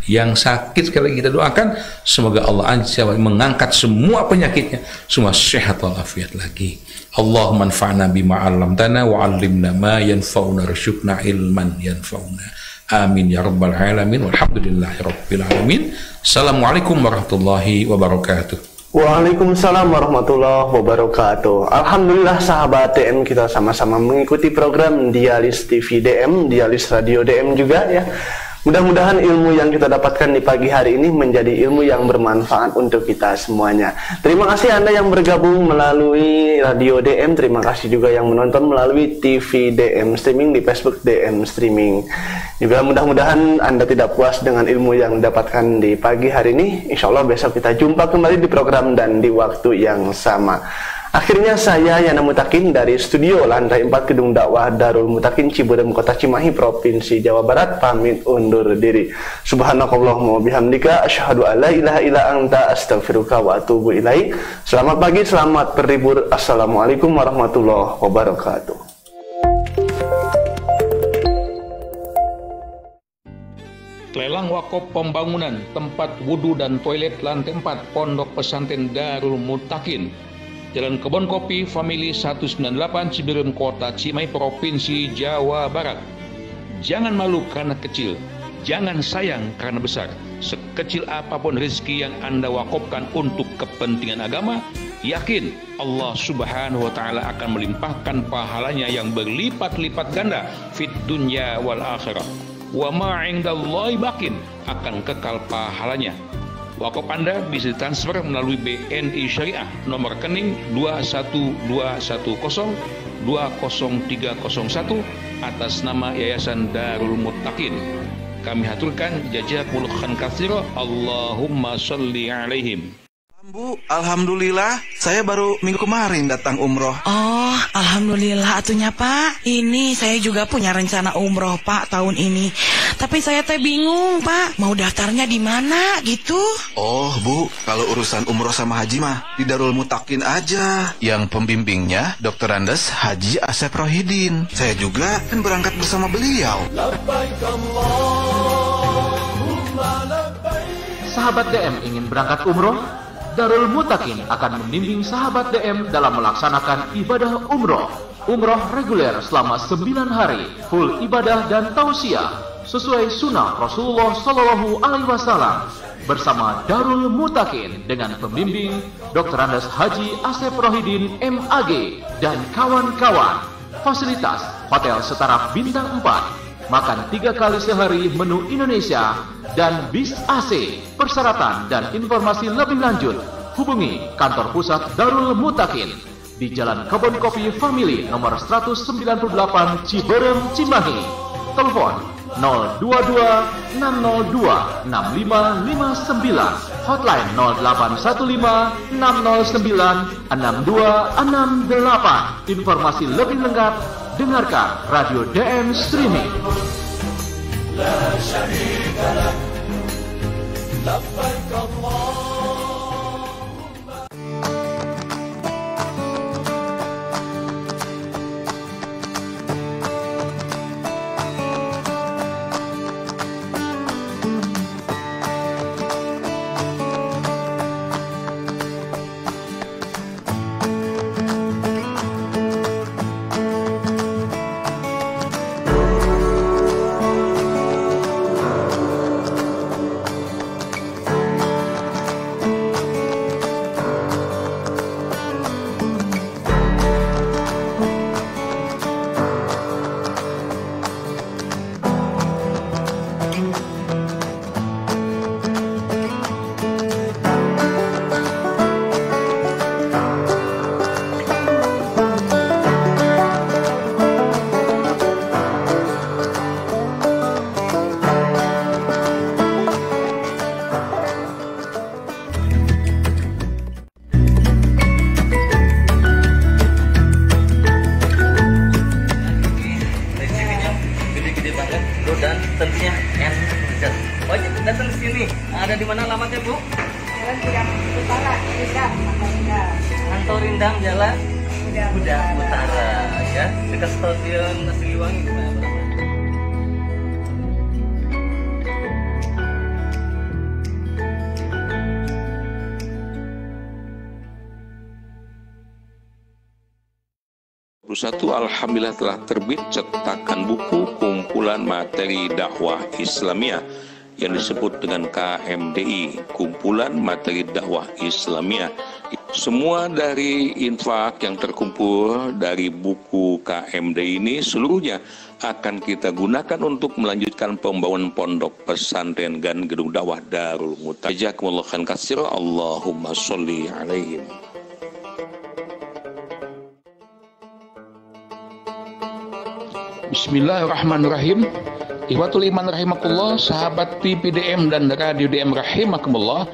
Yang sakit sekali lagi kita doakan, semoga Allah mengangkat semua penyakitnya, semua sehat walafiat lagi. Allahumma anfa'na bima 'allamtana wa 'allimna ma yanfa'una warzuqna ilman yanfa'una. Amin ya rabbal alamin. Walhamdulillahi rabbil alamin. Assalamualaikum warahmatullahi wabarakatuh. Waalaikumsalam warahmatullahi wabarakatuh. Alhamdulillah sahabat DM, kita sama-sama mengikuti program Dialis TV DM, Dialis Radio DM juga ya. Mudah-mudahan ilmu yang kita dapatkan di pagi hari ini menjadi ilmu yang bermanfaat untuk kita semuanya. Terima kasih Anda yang bergabung melalui Radio DM. Terima kasih juga yang menonton melalui TV DM Streaming di Facebook DM Streaming. Juga mudah-mudahan Anda tidak puas dengan ilmu yang didapatkan di pagi hari ini. Insya Allah besok kita jumpa kembali di program dan di waktu yang sama. Akhirnya saya Yana Mutakin dari studio lantai 4 Gedung Dakwah Darul Mutakin Ciberem Kota Cimahi Provinsi Jawa Barat pamit undur diri. Subhanakallahumma bihamdika asyhadu alla ilaha illa anta astaghfiruka wa atubu ilaik. Selamat pagi, selamat berlibur. Assalamualaikum warahmatullahi wabarakatuh. Lelang wakaf pembangunan tempat wudhu dan toilet lantai 4 Pondok Pesantren Darul Mutakin, Jalan Kebon Kopi Family 198 Ciberem Kota Cimahi Provinsi Jawa Barat. Jangan malu karena kecil, jangan sayang karena besar. Sekecil apapun rezeki yang Anda wakafkan untuk kepentingan agama, yakin Allah Subhanahu wa Ta'ala akan melimpahkan pahalanya yang berlipat-lipat ganda fit dunya wal akhirah. Wa ma 'indallahi baqin, akan kekal pahalanya. Wakaf Anda bisa ditransfer melalui BNI Syariah, nomor rekening 21210-20301 atas nama Yayasan Darul Mutakin. Kami haturkan jazakumullah khairan katsira. Allahumma sholli alaihim. Bu, alhamdulillah, saya baru minggu kemarin datang umroh. Oh, alhamdulillah atunya Pak. Ini saya juga punya rencana umroh Pak tahun ini. Tapi saya bingung Pak, mau daftarnya di mana gitu. Oh Bu, kalau urusan umroh sama haji mah di Darul Mutakin aja. Yang pembimbingnya Dr. Andes Haji Asep Rohidin. Saya juga kan berangkat bersama beliau. Sahabat DM ingin berangkat umroh? Darul Mutakin akan membimbing sahabat DM dalam melaksanakan ibadah umroh. Umroh reguler selama 9 hari, full ibadah dan tausiah sesuai sunnah Rasulullah Sallallahu Alaihi Wasallam bersama Darul Mutakin dengan pembimbing Dr. Andes Haji Asep Rohidin MAG dan kawan-kawan. Fasilitas hotel setara bintang 4, makan 3 kali sehari menu Indonesia, dan bis AC. Persyaratan dan informasi lebih lanjut hubungi kantor pusat Darul Mutakin di Jalan Kebon Kopi Family nomor 198 Ciberem Cimahi. Telepon 022 602 6559, hotline 0815 609 6268. Informasi lebih lengkap dengarkan Radio DM Streaming. لا شريك لك لبيك الله atau Rindang Jalan Budak Utara ya, dekat Stadion Siliwangi. Alhamdulillah telah terbit cetakan buku kumpulan materi dakwah Islamiyah yang disebut dengan KMDI, kumpulan materi dakwah Islamiyah. Semua dari infak yang terkumpul dari buku KMDI ini seluruhnya akan kita gunakan untuk melanjutkan pembangunan pondok pesantren dan gedung dakwah Darul Mutaqin. Jazakumullahu khairan katsiran. Allahumma sholli alaihim. Bismillahirrahmanirrahim. Ikhwatul iman rahimakumullah, sahabat TV DM dan radio DM rahimakumullah.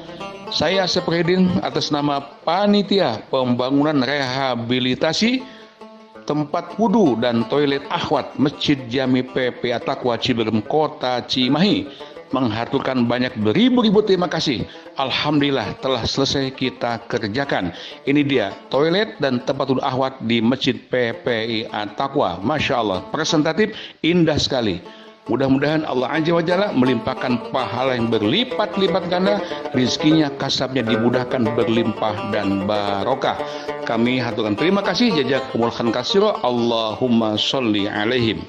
Saya Asep Rohidin atas nama Panitia Pembangunan Rehabilitasi Tempat Wudu dan Toilet Akhwat Masjid Jami PP At-Taqwa Ciberem Kota Cimahi menghaturkan banyak beribu-ribu terima kasih. Alhamdulillah telah selesai kita kerjakan. Ini dia toilet dan tempat wudu akhwat di Masjid PPI At-Taqwa. Masya Allah, presentatif, indah sekali. Mudah-mudahan Allah Azza wa Jalla melimpahkan pahala yang berlipat-lipat ganda, rizkinya, kasabnya dimudahkan berlimpah dan barokah. Kami haturkan terima kasih. Jazakumullahu khairan katsiran. Allahumma sholli alaihim.